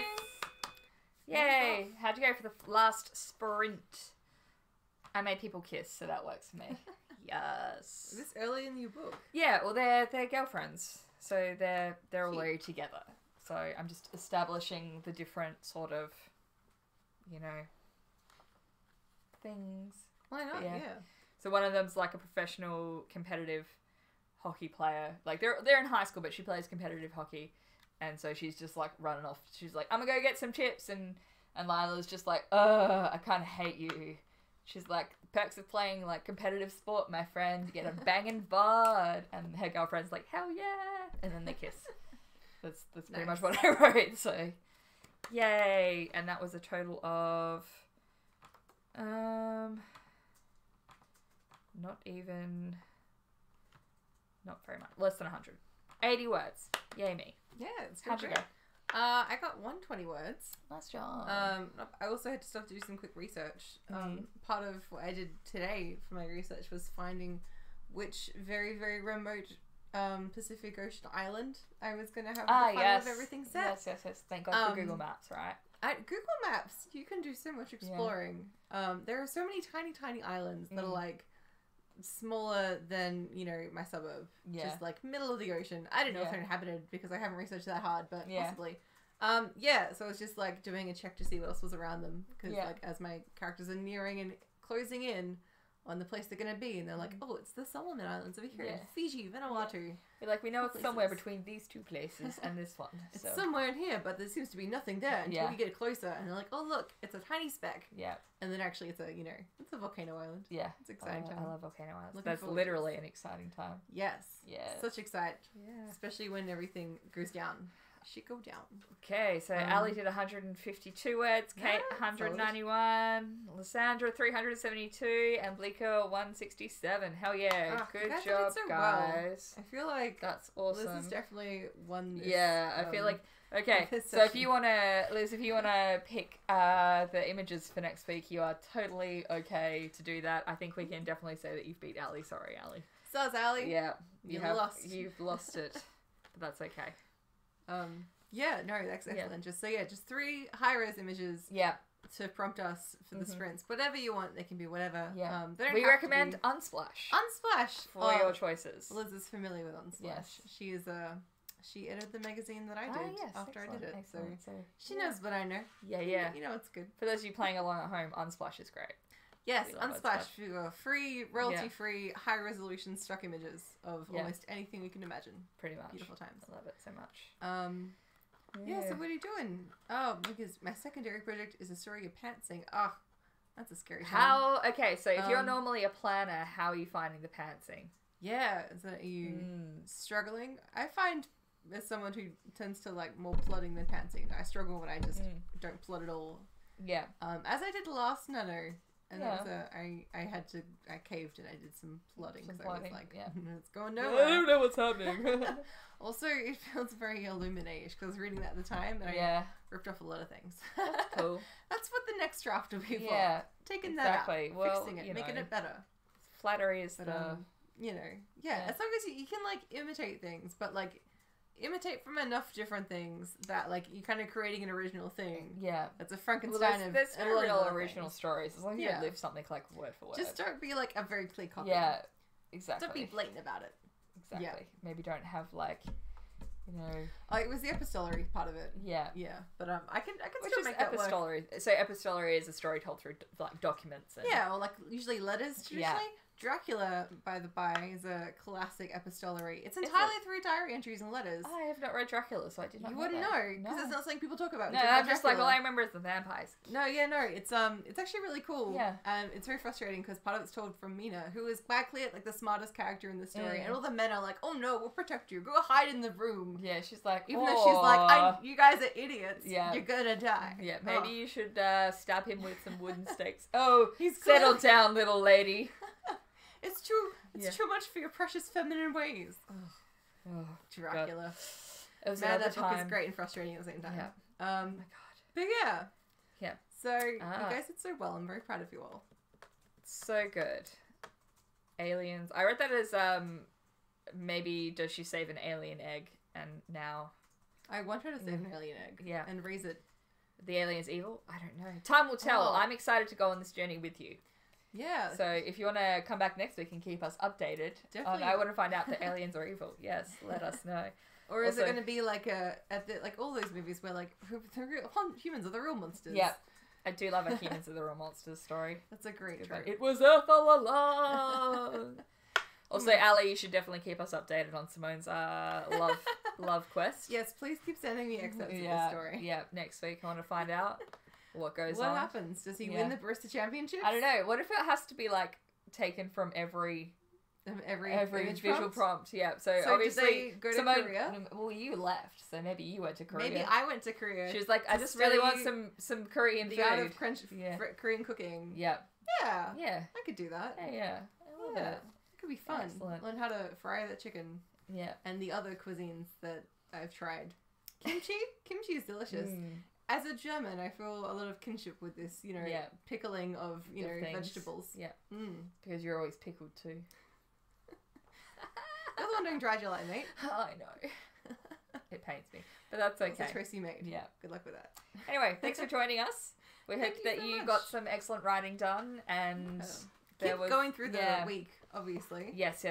Yay. How'd you go for the last sprint? I made people kiss, so that works for me. Yes. Is this early in your book? Yeah, well, they're girlfriends, so they're already together. So I'm just establishing the different sort of, you know, things. Why not? Yeah. So one of them's like a professional competitive hockey player. Like they're in high school, but she plays competitive hockey, and so she's just like running off. She's like, "I'm gonna go get some chips," and Lila's just like, I kind of hate you." She's like, "Perks of playing like competitive sport, my friend. You get a banging bod," and her girlfriend's like, "Hell yeah!" And then they kiss. That's pretty much what I wrote. So, yay! And that was a total of, not very much, less than 100, 80 words. Yay me! Yeah, it's How'd you go? I got 120 words. Nice job. I also had to stop to do some quick research. Part of what I did today for my research was finding which very, very remote Pacific Ocean island I was going to have the fun of everything set. Yes. Thank God for Google Maps, right? At Google Maps, you can do so much exploring. There are so many tiny, tiny islands that are like smaller than, you know, my suburb. Just like middle of the ocean. I don't know if they're inhabited because I haven't researched that hard, but possibly. So I was just like doing a check to see what else was around them because like as my characters are nearing and closing in on the place they're going to be, and they're like, oh, it's the Solomon Islands over here in Fiji, Vanuatu. You're like, we know it's somewhere between these two places and this one. It's somewhere in here, but there seems to be nothing there until we get closer, and they're like, oh, look, it's a tiny speck. Yeah. And then actually it's a volcano island. Yeah. It's exciting time. I love volcano islands. That's literally an exciting time. Yes. Yeah. Such excitement. Yeah. Especially when everything goes down. Should go down. Okay, so Ali did 152 words, Kate 191, Lysandra 372, and Bleeker 167. Hell yeah. Good job, guys. Well. I feel like that's awesome. Liz is definitely won this. Yeah, I feel like, okay, so if you want to, Liz, if you want to pick the images for next week, you are totally okay to do that. I think we can definitely say that you've beat Ali. Sorry, Ali. So, Ali. Yeah. Lost. You've lost it, but that's okay. That's excellent. Yeah. Just 3 high-res images. Yeah. To prompt us for the sprints. Whatever you want, they can be whatever. Yeah. We recommend Unsplash. Unsplash for your choices. Liz is familiar with Unsplash. Yes. She is she edited the magazine that I did after I did it. Excellent. So she knows what I know. Yeah. You know it's good. For those of you playing along at home, Unsplash is great. Yes, Unsplash for free, royalty-free, high-resolution stock images of almost anything we can imagine. Pretty much. Beautiful times. I love it so much. So what are you doing? Oh, because my secondary project is a story of pantsing. Oh, that's a scary time. Okay, so if you're normally a planner, how are you finding the pantsing? Yeah, so are you struggling? I find as someone who tends to like more plotting than pantsing, I struggle when I just don't plot at all. Yeah. As I did last Nano. And that was I caved and I did some plotting because I was like, it's going nowhere. I don't know what's happening. Also, it feels very Illuminate-ish because I was reading that at the time and I ripped off a lot of things. That's cool. That's what the next draft will be for. Yeah, taking that out, fixing it, making it better. Flattery is as long as you can like imitate things, but like imitate from enough different things that like you're kind of creating an original thing. Yeah, it's a Frankenstein of there's no real original stories as long as you don't live something like word for word. Just don't be like a very clear copy. Yeah, exactly. Don't be blatant about it. Exactly. Yeah. Maybe don't have like, you know. Oh, it was the epistolary part of it. Yeah. But I can still make that epistolary. Work. So epistolary is a story told through like documents. And... Yeah, or like usually letters traditionally. Yeah. Dracula, by the by, is a classic epistolary. It's entirely through diary entries and letters. I have not read Dracula, so I did not know. You wouldn't know, because it's not something people talk about. No, I'm just like, all I remember is the vampires. No, it's actually really cool. Yeah. It's very frustrating, because part of it's told from Mina, who is quite clear, like, the smartest character in the story, and all the men are like, oh no, we'll protect you, go hide in the room. Yeah, she's like, even though she's like, you guys are idiots, you're gonna die. Yeah, maybe you should stab him with some wooden stakes. Oh, settle down, little lady. It's true. It's too much for your precious feminine ways. Oh, Dracula. It was that book is great and frustrating at the same time. Yeah. Oh my god. But yeah. So you guys did so well. I'm very proud of you all. So good. Aliens. I read that as maybe does she save an alien egg and now I want her to save an alien egg. Yeah. And raise it. The alien's evil? I don't know. Time will tell. I'm excited to go on this journey with you. Yeah. So if you want to come back next week and keep us updated, Definitely. I want to find out that aliens are evil. Yes, let us know. Or is it going to be like like all those movies where like humans are the real monsters? Yeah. I do love a humans are the real monsters story. That's a great trope. It was Earth all along. Also, Ali, you should definitely keep us updated on Simone's love quest. Yes, please keep sending me excerpts of the story. Yeah, next week I want to find out what goes on. What happens? Does he win the Barista Championships? I don't know. What if it has to be like taken from every visual prompt? Yeah. So obviously, did they go to Korea? Well, you left, so maybe you went to Korea. Maybe I went to Korea. She was like, I just really want some Korean food. Out of Korean cooking. Yeah. Yeah. Yeah. I could do that. Yeah. I love it. It could be fun. Excellent. Learn how to fry the chicken. Yeah. And the other cuisines that I've tried. Kimchi? Kimchi is delicious. As a German, I feel a lot of kinship with this, pickling of, vegetables. Yeah. Because you're always pickled too. You're the one doing dry July, mate. I know. It pains me. But that's okay. That's a choice you made. Yeah. Good luck with that. Anyway, thanks for joining us. We hope that you got some excellent writing done and keep going through the week, obviously. Yes.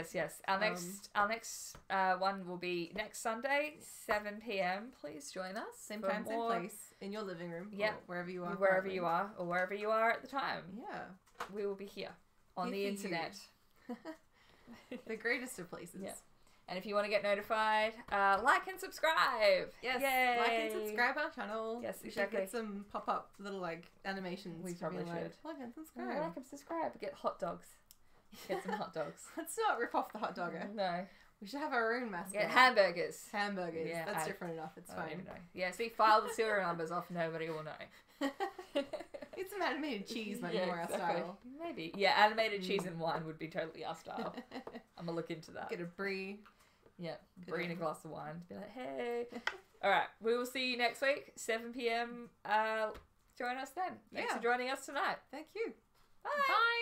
Our next one will be next Sunday, 7 p.m. Please join us. Same time, same place. In your living room. Yeah. Or wherever you are. Wherever you are, or wherever you are at the time. Yeah. We will be here on the internet. The greatest of places. Yeah. And if you want to get notified, like and subscribe. Yes. Yay. Like and subscribe our channel. Yes, we exactly. should get some pop-up little animations. We probably should. Like and subscribe. Like and subscribe. Get hot dogs. Get some hot dogs. Let's not rip off the hot dogger. No. We should have our own mascot. Get hamburgers. Hamburgers. Yeah, that's different enough. It's fine. I don't even know. Yeah, see, file the serial numbers off. Nobody will know. Get some animated cheese, might be more our style. Maybe. Yeah, animated cheese and wine would be totally our style. I'm going to look into that. Get a brie. Yeah, brie and a glass of wine. Be like, hey. All right, we will see you next week, 7 p.m. Join us then. Thanks for joining us tonight. Thank you. Bye.